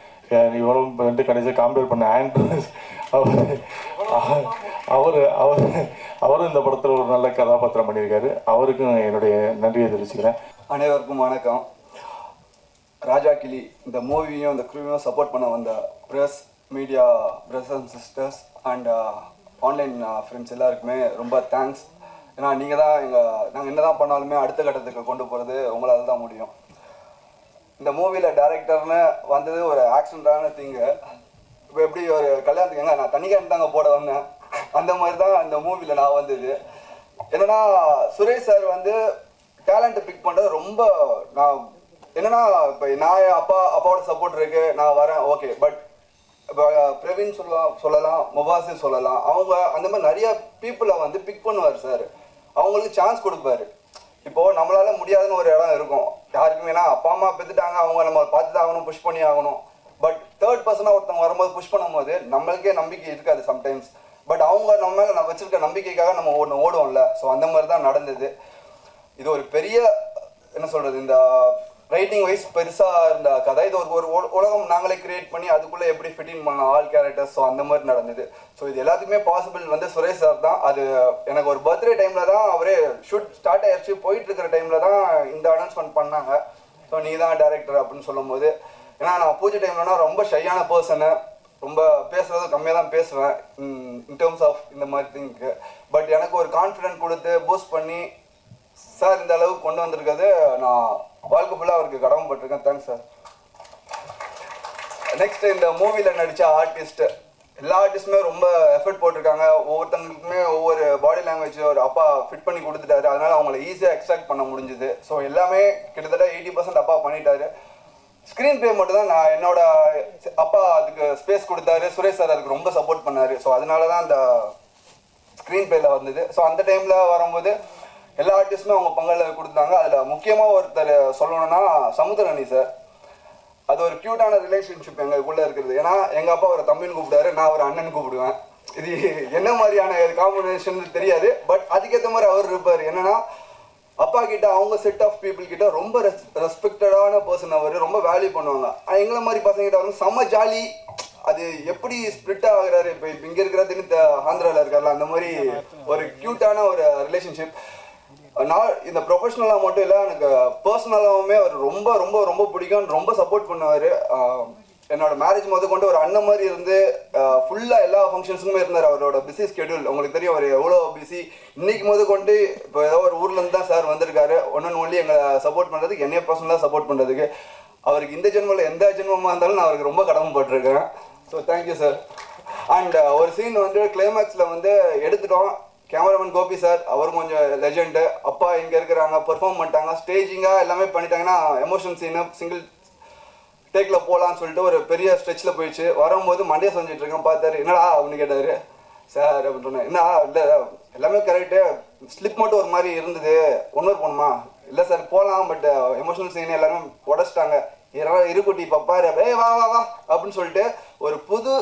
இவ்வளோ வந்து கடைசியாக கம்பேர் பண்ண ஆண்ட்ரூஸ் அவரும் இந்த படத்தில் ஒரு நல்ல கதாபாத்திரம் பண்ணியிருக்காரு. அவருக்கும் என்னுடைய நன்றியை தெரிவிச்சுக்கிறேன். அனைவருக்கும் வணக்கம். ராஜா கிளி இந்த மூவியும் இந்த க்ரூவையும் சப்போர்ட் பண்ண வந்த press, media brothers and sisters and online friends எல்லாருக்குமே ரொம்ப தேங்க்ஸ். ஏன்னா நீங்கள் தான் நாங்கள் என்ன தான் பண்ணாலுமே அடுத்த கட்டத்துக்கு கொண்டு போகிறது உங்களால் தான் முடியும். இந்த மூவியில் டைரக்டர்னு வந்தது ஒரு ஆக்சிடென்டான திங்கு. இப்போ எப்படி ஒரு கல்யாணத்துக்கு நான் தனிக்காரன் தாங்க போட வந்தேன், அந்த மாதிரி தான் இந்த மூவியில் நான் வந்தது. என்னன்னா சுரேஷ் சார் வந்து டேலண்ட்டை பிக் பண்ணுறது ரொம்ப என்னன்னா இப்போ நான் அப்பாவோட சப்போர்ட் இருக்கு, நான் வரேன், ஓகே. பட் இப்போ பிரவீன் சொல்லலாம், முபாசி சொல்லலாம், அவங்க அந்த மாதிரி நிறைய பீப்புளை வந்து பிக் பண்ணுவார் சார். அவங்களுக்கு சான்ஸ் கொடுப்பாரு. இப்போது நம்மளால முடியாதுன்னு ஒரு இடம் இருக்கும் யாருக்குமே. ஏன்னா அப்பா அம்மா பெற்றுட்டாங்க, அவங்க நம்ம பார்த்து தான் ஆகணும், புஷ் பண்ணி ஆகணும். பட் தேர்ட் பர்சனாக ஒருத்தவங்க வரும்போது புஷ் பண்ணும்போது நம்மளுக்கே நம்பிக்கை இருக்காது சம்டைம்ஸ். பட் அவங்க நம்ம மேலே நான் வச்சிருக்க நம்பிக்கைக்காக நம்ம ஓடுவோம்ல. ஸோ அந்த மாதிரி தான் நடந்தது. இது ஒரு பெரிய என்ன சொல்கிறது, இந்த ரைட்டிங் வைஸ் பெருசாக இருந்த கதை. இது ஒரு உலகம் நாங்களே கிரியேட் பண்ணி அதுக்குள்ளே எப்படி ஃபிட்டின் பண்ணலாம் ஆல் கேரக்டர்ஸ். ஸோ அந்த மாதிரி நடந்தது. ஸோ இது எல்லாத்துக்குமே பாசிபிள் வந்து சுரேஷ் சார் தான். அது எனக்கு ஒரு பர்த்டே டைமில் தான் அவரே ஷூட் ஸ்டார்ட் ஆயிடுச்சு, போயிட்டு இருக்கிற டைமில் தான் இந்த அனௌன்ஸ்மெண்ட் பண்ணாங்க. ஸோ நீ தான் டேரக்டர் அப்படின்னு சொல்லும் போது, ஏன்னா நான் பூஜை டைம்லனா ரொம்ப ஷையான பர்சனு, ரொம்ப பேசுறது கம்மியாக தான் பேசுவேன் இன் டேர்ம்ஸ் ஆஃப் இந்த மாதிரி திங்க்கு. பட் எனக்கு ஒரு கான்ஃபிடென்ட் கொடுத்து பூஸ்ட் பண்ணி சார் இந்த அளவுக்கு கொண்டு வந்திருக்கிறது நான் வாழ்க்கை ஃபுல்லாக அவருக்கு கடமைப்பட்டிருக்கேன். Thanks sir. நெக்ஸ்ட் இந்த மூவியில் நடித்த ஆர்டிஸ்ட் எல்லா ஆர்டிஸ்ட்டுமே ரொம்ப எஃபர்ட் போட்டிருக்காங்க. ஒவ்வொருத்தங்களுக்குமே ஒவ்வொரு பாடி லாங்குவேஜ் ஒரு அப்பா ஃபிட் பண்ணி கொடுத்துட்டாரு. அதனால அவங்கள ஈஸியாக எக்ஸ்ட்ராக்ட் பண்ண முடிஞ்சுது. ஸோ எல்லாமே கிட்டத்தட்ட 80% அப்பா பண்ணிட்டாரு. ஸ்க்ரீன் ப்ளே மட்டும் தான் நான் என்னோட அப்பா அதுக்கு ஸ்பேஸ் கொடுத்தாரு. சுரேஷ் சார் அதுக்கு ரொம்ப சப்போர்ட் பண்ணாரு. ஸோ அதனால தான் அந்த ஸ்க்ரீன் ப்ளேல வந்தது. ஸோ அந்த டைமில் வரும்போது எல்லா ஆர்டிஸ்ட்டுமே அவங்க பங்களில் கொடுத்தாங்க. அதில் முக்கியமாக ஒருத்தர் சொல்லணும்னா சமுத்திரனி சார். அது ஒரு க்யூட்டான ரிலேஷன்ஷிப் எங்களுக்குள்ளே இருக்கிறது. ஏன்னா எங்கள் அப்பா ஒரு தம்பின்னு கூப்பிடுவாரு, நான் ஒரு அண்ணன் கூப்பிடுவேன். இது என்ன மாதிரியான காம்பினேஷன் தெரியாது. பட் அதுக்கேற்ற மாதிரி அவர் இருப்பார். என்னன்னா அப்பா கிட்ட அவங்க செட் ஆஃப் பீப்புள் கிட்ட ரொம்ப ரெஸ்பெக்டடான பர்சன். அவர் ரொம்ப வேல்யூ பண்ணுவாங்க. எங்களை மாதிரி பசங்க கிட்ட வந்து செம்ம ஜாலி. அது எப்படி ஸ்பிளிட் ஆகுறாரு, இப்போ இங்கே இருக்கிறது ஆந்திராவில் இருக்கார்ல, அந்த மாதிரி ஒரு க்யூட்டான ஒரு ரிலேஷன்ஷிப். நான் இந்த ப்ரொஃபஷ்னலாக மட்டும் இல்லை, எனக்கு பர்சனலாகவுமே அவர் ரொம்ப ரொம்ப ரொம்ப பிடிக்கும். ரொம்ப சப்போர்ட் பண்ணுவார். என்னோட மேரேஜ் முத கொண்டு ஒரு அண்ணன் மாதிரி இருந்து ஃபுல்லாக எல்லா ஃபங்க்ஷன்ஸுக்குமே இருந்தார். அவரோட பிஸி ஸ்கெடியூல் உங்களுக்கு தெரியும், அவர் எவ்வளோ பிஸி. இன்னைக்கு முத கொண்டு இப்போ ஏதோ ஒரு ஊர்லேருந்து தான் சார் வந்திருக்காரு. ஒன்லி எங்களை சப்போர்ட் பண்ணுறதுக்கு, என்னைய பர்சனலாக சப்போர்ட் பண்ணுறதுக்கு. அவருக்கு இந்த ஜென்மத்தில் எந்த ஜென்மமாக இருந்தாலும் நான் அவருக்கு ரொம்ப கடமைப்பட்டிருக்கேன். So thank you sir. அண்ட் ஒரு சீன் வந்து கிளைமேக்ஸில் வந்து எடுத்துட்டோம். கேமராமேன் கோபி சார் அவர் கொஞ்சம் லெஜெண்டு. அப்பா இங்கே இருக்கிறாங்க, பெர்ஃபார்ம் பண்ணிட்டாங்க, ஸ்டேஜிங்காக எல்லாமே பண்ணிட்டாங்கன்னா எமோஷன் சீனு சிங்கிள் டேக்கில் போகலான்னு சொல்லிட்டு ஒரு பெரிய ஸ்ட்ரெச்சில் போயிடுச்சு. வரும்போது மண்டே செஞ்சுட்டு இருக்கேன், பார்த்தாரு என்னடா அப்படின்னு கேட்டார். சார் அப்படின்னு சொன்னேன். என்ன இல்லை எல்லாமே கரெக்டு, ஸ்லிப் மட்டும் ஒரு மாதிரி இருந்தது, ஒன்னொரு போகணுமா? இல்லை சார் போகலாம், பட் எமோஷனல் சீன் எல்லாமே உடச்சிட்டாங்க, இருக்குட்டி பப்பாரு வா வா வா அப்படின்னு சொல்லிட்டு ஒரு புது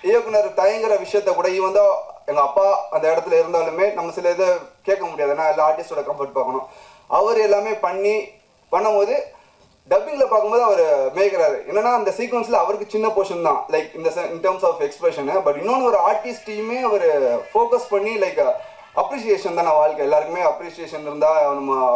இயக்குனர் தயங்குற விஷயத்த கூட வந்து எங்கள் அப்பா அந்த இடத்துல இருந்தாலுமே நம்ம சில இதை கேட்க முடியாது, ஏன்னா எல்லா ஆர்டிஸ்டோட கம்ஃபர்ட் பார்க்கணும். அவர் எல்லாமே பண்ணும்போது டப்பிங்கில் பார்க்கும்போது அவர் மேய்க்கிறாரு. என்னன்னா அந்த சீக்வன்ஸில் அவருக்கு சின்ன போர்ஷன் தான், லைக் இந்த in terms of expression. But இன்னொன்று ஒரு ஆர்டிஸ்டையுமே அவர் ஃபோக்கஸ் பண்ணி லைக் அப்ரிசியேஷன் தான் வாழ்க்கை, எல்லாருக்குமே அப்ரிசியேஷன் இருந்தால்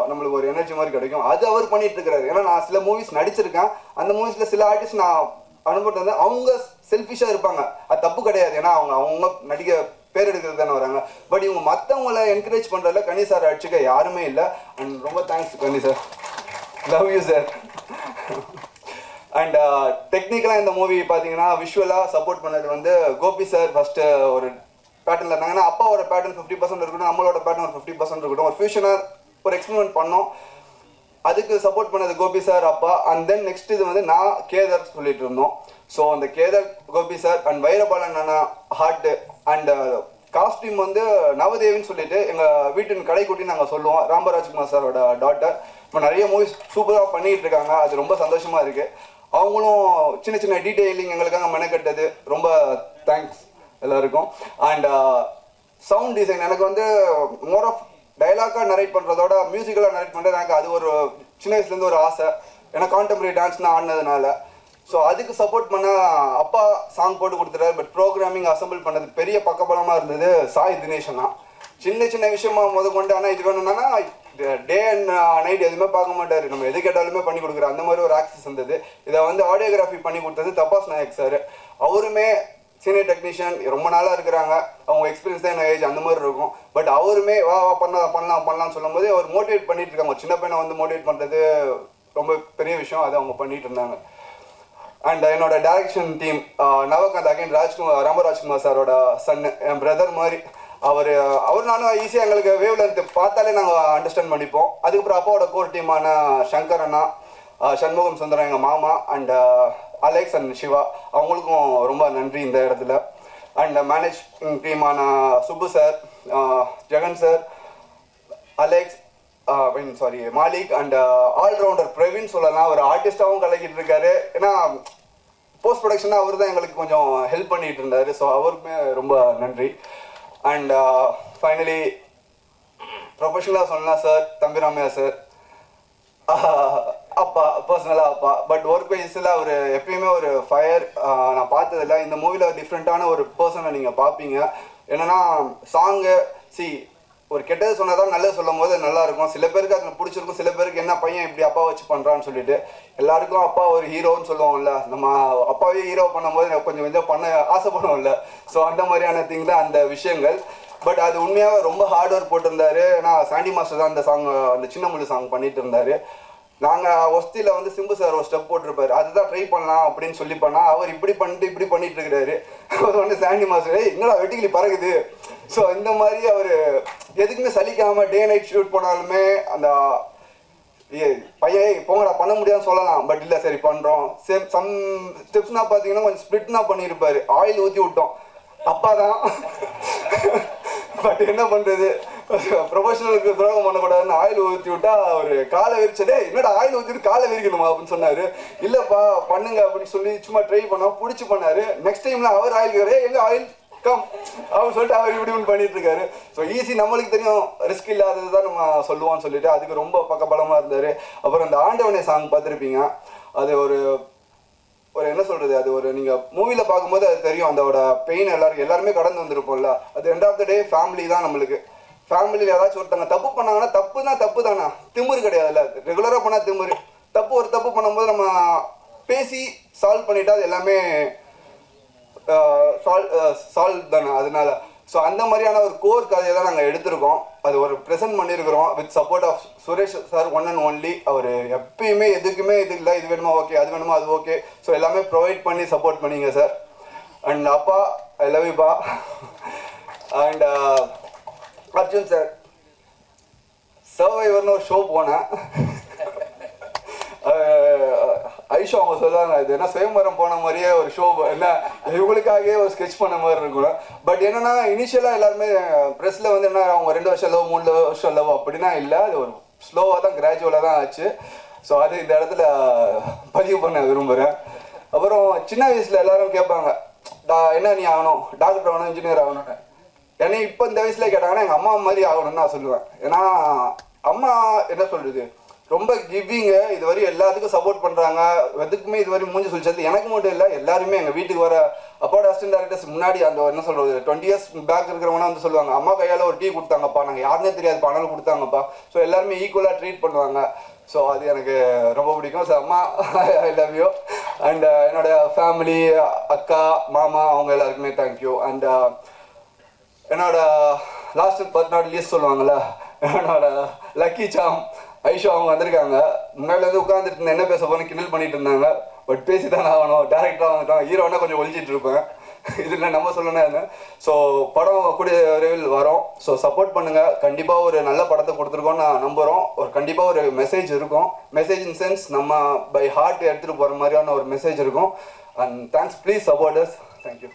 நம்மளுக்கு ஒரு எனர்ஜி மாதிரி கிடைக்கும். அது அவர் பண்ணிட்டு இருக்கிறாரு. ஏன்னா நான் சில மூவிஸ் நடிச்சிருக்கேன், அந்த மூவிஸில் சில ஆர்டிஸ்ட் நான் அனுபவம் வந்து அவங்க செல்ஃபிஷாக இருப்பாங்க, அது தப்பு கிடையாது, ஏன்னா அவங்க நடிக்க பேர் எடுக்கிறது தானே வராங்க. பட் இவங்க மற்றவங்களை என்கரேஜ் பண்ணுறதுல கனி சார் அடிச்சுக்க யாருமே இல்லை. அண்ட் ரொம்ப thanks Ghani sir, love you sir. And டெக்னிக்கலாக இந்த மூவி பார்த்தீங்கன்னா விஷுவலாக சப்போர்ட் பண்ணது வந்து கோபி சார் ஃபஸ்ட்டு ஒரு பேட்டர்னில் இருந்தாங்கன்னா, அப்பாவோட பேட்டர்ன் 50% இருக்கட்டும், நம்மளோட பேட்டர்ன் ஒரு 50% இருக்கட்டும், ஒரு ஃபியூஷனாக ஒரு எக்ஸ்பெரிமெண்ட் பண்ணோம். அதுக்கு சப்போர்ட் பண்ணது கோபி சார், அப்பா. அண்ட் தென் நெக்ஸ்ட் இது வந்து நான் கேதர் சொல்லிட்டு இருந்தோம். ஸோ அந்த கேதர் கோபி சார் அண்ட் வைரபாலன் அண்ணா ஹார்ட்டு அண்ட் காஸ்டியூம் வந்து நவதேவின்னு சொல்லிட்டு எங்கள் வீட்டின் கடைக்குட்டின்னு நாங்கள் சொல்லுவோம், ராமராஜ்குமார் சாரோட டாட்டர். இப்போ நிறைய மூவிஸ் சூப்பராக பண்ணிகிட்டு இருக்காங்க, அது ரொம்ப சந்தோஷமாக இருக்குது. அவங்களும் சின்ன சின்ன டீட்டெயிலிங் எங்களுக்காக மெனக்கட்டது, ரொம்ப தேங்க்ஸ் எல்லாருக்கும். அண்ட் சவுண்ட் டிசைன் எனக்கு வந்து மோர் ஆஃப் டைலாக்காக நரேட் பண்ணுறதோட மியூசிக்கலாக நரேட் பண்ணுறது எனக்கு அது ஒரு சின்ன வயசுலேருந்து ஒரு ஆசை, ஏன்னா கான்டெம்பரரி டான்ஸ்னால் ஆடினதுனால. ஸோ அதுக்கு சப்போர்ட் பண்ண அப்பா சாங் போட்டு கொடுத்துட்டாரு. பட் ப்ரோக்ராமிங் அசம்பிள் பண்ணது பெரிய பக்கபலமாக இருந்தது சாய் தினேஷன் தான். சின்ன சின்ன விஷயமா கொண்டு, ஆனால் இது வேணும்னா டே அண்ட் நைட் எதுவுமே பார்க்க மாட்டார், நம்ம எது கேட்டாலுமே பண்ணி கொடுக்குற அந்த மாதிரி ஒரு ஆக்சஸ் இருந்தது. இதை வந்து ஆடியோகிராஃபி பண்ணி கொடுத்தது தபாஸ் நாயக் சார். அவருமே சீனியர் டெக்னீஷியன், ரொம்ப நாளாக இருக்கிறாங்க, அவங்க எக்ஸ்பீரியன்ஸ் தான் என்ன ஏஜ் அந்த மாதிரி இருக்கும். பட் அவருமே வா வா பண்ணலாம்னு சொல்லும் போது அவர் மோட்டிவேட் பண்ணிட்டு இருக்காங்க. சின்ன பையனை வந்து மோட்டிவேட் பண்ணுறது ரொம்ப பெரிய விஷயம், அதை அவங்க பண்ணிட்டு இருந்தாங்க. அண்ட் என்னோட டைரக்ஷன் டீம் நவகாந்த், அகைன் ராமராஜ்குமார் சாரோட சன்னு, என் பிரதர் மாதிரி. அவர் நானும் ஈஸியாக எங்களுக்கு வேவ் லென்த் பார்த்தாலே நாங்கள் அண்டர்ஸ்டாண்ட் பண்ணிப்போம். அதுக்கப்புறம் அப்பாவோட கோர் டீமான சங்கர் அண்ணா, சண்முகம் சுந்தரம் எங்கள் மாமா, அண்ட் அலெக்ஸ் அண்ட் சிவா, அவங்களுக்கும் ரொம்ப நன்றி இந்த இடத்துல. அண்ட் மேனேஜிங் டீமான Subbu sir, Jegan sir, Alex Malik, and all rounder Praveen சொல்லலாம். ஒரு ஆர்டிஸ்டாகவும் கலக்கிட்டு இருக்காரு, ஏன்னா போஸ்ட் ப்ரொடக்ஷனாக அவர் தான் எங்களுக்கு கொஞ்சம் ஹெல்ப் பண்ணிட்டு இருந்தார். ஸோ அவருக்குமே ரொம்ப நன்றி. அண்ட் ஃபைனலி ப்ரொஃபஷனலாக சொல்லலாம் சார், தம்பிராமையா சார், அப்பா, பர்சனலாக அப்பா. பட் ஒர்க் வைஸில் அவர் எப்பயுமே ஒரு ஃபயர், நான் பார்த்ததில்ல. இந்த மூவியில் டிஃப்ரெண்ட்டான ஒரு பர்சனை நீங்கள் பார்ப்பீங்க. என்னென்னா சாங்கு ஒரு கெட்டது சொன்னால் தான் நல்லது சொல்லும் போது நல்லாயிருக்கும். சில பேருக்கு அதில் பிடிச்சிருக்கும், சில பேருக்கு என்ன பையன் இப்படி அப்பா வச்சு பண்ணுறான்னு சொல்லிட்டு. எல்லாருக்கும் அப்பா ஒரு ஹீரோன்னு சொல்லுவாங்கல்ல, நம்ம அப்பாவே ஹீரோ பண்ணும்போது கொஞ்சம் பண்ண ஆசைப்படுவோம்ல. ஸோ அந்த மாதிரியான திங் தான் அந்த விஷயங்கள். பட் அது உண்மையாக ரொம்ப ஹார்ட் ஒர்க் போட்டிருந்தாரு. ஏன்னா சாண்டி மாஸ்டர் தான் அந்த சாங், அந்த சின்ன முள்ளு சாங் பண்ணிட்டு இருந்தாரு. நாங்கள் ஒஸ்தியில் வந்து சிம்பு சார் ஒரு ஸ்டெப் போட்டிருப்பாரு, அதுதான் ட்ரை பண்ணலாம் அப்படின்னு சொல்லி பண்ணால் அவர் இப்படி பண்ணிட்டு இருக்கிறாரு. அவர் வந்து சாண்டி மாஸ்டர் என்னடா வெட்டிக்கிளி பறகுது. ஸோ இந்த மாதிரி அவர் எதுக்குமே சலிக்காமல் டே நைட் ஷூட் போனாலுமே அந்த பையன் போங்கடா பண்ண முடியாதுன்னு சொல்லலாம். பட் இல்லை சரி பண்ணுறோம். சம் ஸ்டெப்ஸ்னா பார்த்தீங்கன்னா கொஞ்சம் ஸ்ப்ளிட்னா பண்ணியிருப்பாரு, ஆயில் ஊற்றி விட்டோம், அப்பா தான். பட் என்ன பண்ணுறது, ப்ரொஃபஷனலுக்கு துரோகம் பண்ணக்கூடாதுன்னு ஆயில் ஊற்றி விட்டா அவர் காலை விரிச்சதே, என்னடா ஆயில் ஊற்றிட்டு காலை விரிக்கணுமா அப்படின்னு சொன்னார். இல்லைப்பா பண்ணுங்க அப்படின்னு சொல்லி சும்மா ட்ரை பண்ணோம், பிடிச்சி பண்ணார். நெக்ஸ்ட் டைம்ல அவர் ஆயில் எங்கே ஆயில் கம் அப்படின்னு சொல்லிட்டு அவர் இப்படி பண்ணிட்டு இருக்காரு. ஸோ ஈஸி, நம்மளுக்கு தெரியும் ரிஸ்க் இல்லாதது தான் நம்ம சொல்லுவோம்னு சொல்லிட்டு அதுக்கு ரொம்ப பக்கபலமாக இருந்தார். அப்புறம் அந்த ஆண்டவனே சாங் பார்த்துருப்பீங்க, அது ஒரு என்ன சொல்கிறது, அது ஒரு நீங்கள் மூவியில் பார்க்கும்போது அது தெரியும், அதோட பெயின் எல்லாருமே கடந்து வந்திருப்போம்ல. அது end of the day family தான் நம்மளுக்கு. ஃபேமிலியில் ஏதாச்சும் ஒருத்தவங்க தப்பு பண்ணாங்கன்னா தப்பு தானே, திமிரு கிடையாதுல்ல. ரெகுலராக பண்ணால் திமிரு, ஒரு தப்பு பண்ணும்போது நம்ம பேசி சால்வ் பண்ணிட்டா அது எல்லாமே சால்வ் தானே. அதனால ஸோ அந்த மாதிரியான ஒரு கோர் கதையை தான் நாங்கள் எடுத்திருக்கோம். அது ஒரு ப்ரெசென்ட் பண்ணியிருக்கிறோம் with support of Suresh sir, one and only. அவர் எப்பயுமே எதுக்குமே இது இல்லை, இது வேணுமா ஓகே, அது வேணுமா அது ஓகே. ஸோ எல்லாமே ப்ரொவைட் பண்ணி சப்போர்ட் பண்ணிங்க சார். அண்ட் அப்பா ஐ லவ் யூ பா. அண்ட் அர்ஜுன் சார், சர்வைவர்னு ஒரு ஷோ போனேன். ஐஷா அவங்க சொல்லுவாங்க, இது என்ன சுயம்பரம் போன மாதிரியே ஒரு ஷோ, என்ன இவங்களுக்காகவே ஒரு ஸ்கெட்ச் பண்ண மாதிரி இருக்கும். பட் என்னன்னா இனிஷியலாக எல்லாருமே ப்ரெஸ்ஸில் வந்து என்ன அவங்க 2 வருஷம் லவ் 3 வருஷம் லவ் அப்படின்னா இல்லை, அது ஒரு ஸ்லோவாக தான் கிராஜுவலாக தான் ஆச்சு. ஸோ அது இந்த இடத்துல பதிவு பண்ண விரும்புகிறேன். அப்புறம் சின்ன வயசில் எல்லாரும் கேட்பாங்க, என்ன நீ ஆகணும், டாக்டர் ஆகணும், இன்ஜினியர் ஆகணும்னு. ஏன்னா இப்போ இந்த வயசுல கேட்டாங்கன்னா எங்கள் அம்மா மாதிரி ஆகணும்னு நான் சொல்லுவேன். ஏன்னா அம்மா என்ன சொல்கிறது, ரொம்ப கிவிங்கு, இது வரையும் எல்லாத்துக்கும் சப்போர்ட் பண்ணுறாங்க. எதுக்குமே இது வரையும் மூஞ்சி சொல்லிச்சது எனக்கு மட்டும் இல்லை, எல்லாருமே எங்கள் வீட்டுக்கு வர அப்பாவோட அசிஸ்டன்ட் டைரக்டர்ஸ் முன்னாடி அந்த என்ன சொல்கிறது 20 இயர்ஸ் பேக் இருக்கிறவங்கன்னா வந்து சொல்லுவாங்க, அம்மா கையால் ஒரு டீ கொடுத்தாங்கப்பா, நாங்கள் யாருன்னே தெரியாது பணம் கொடுத்தாங்கப்பா. ஸோ எல்லாருமே ஈக்குவலாக ட்ரீட் பண்ணுவாங்க. ஸோ அது எனக்கு ரொம்ப பிடிக்கும். ஸோ அம்மா ஐ லவ் யூ. அண்ட் என்னோட ஃபேமிலி, அக்கா, மாமா, அவங்க எல்லாருக்குமே தேங்க்யூ. அண்ட் என்னோட லாஸ்ட் பட் நாட் லீஸ்ட் சொல்லுவாங்கள்ல, என்னோட லக்கி சாம் ஐஷோ அவங்க வந்திருக்காங்க. முன்னாடிலேருந்து உட்காந்துட்டு இருந்தேன், என்ன பேச போகிறேன்னு கிண்டல் பண்ணிட்டு இருந்தாங்க. பட் பேசி தான் ஆகணும், டேரக்டராக வந்துட்டோம், ஹீரோனா கொஞ்சம் ஒழிச்சிட்டு இருப்பேன், இதில் நம்ம சொல்லணும்னு. ஸோ படம் கூடிய விரைவில் வரும். ஸோ சப்போர்ட் பண்ணுங்கள். கண்டிப்பாக ஒரு நல்ல படத்தை கொடுத்துருக்கோன்னு நான் நம்புகிறோம். கண்டிப்பாக ஒரு மெசேஜ் இருக்கும். மெசேஜ் இன் சென்ஸ் நம்ம பை ஹார்ட் எடுத்துகிட்டு போகிற மாதிரியான ஒரு மெசேஜ் இருக்கும். And thanks, please support us. Thank you.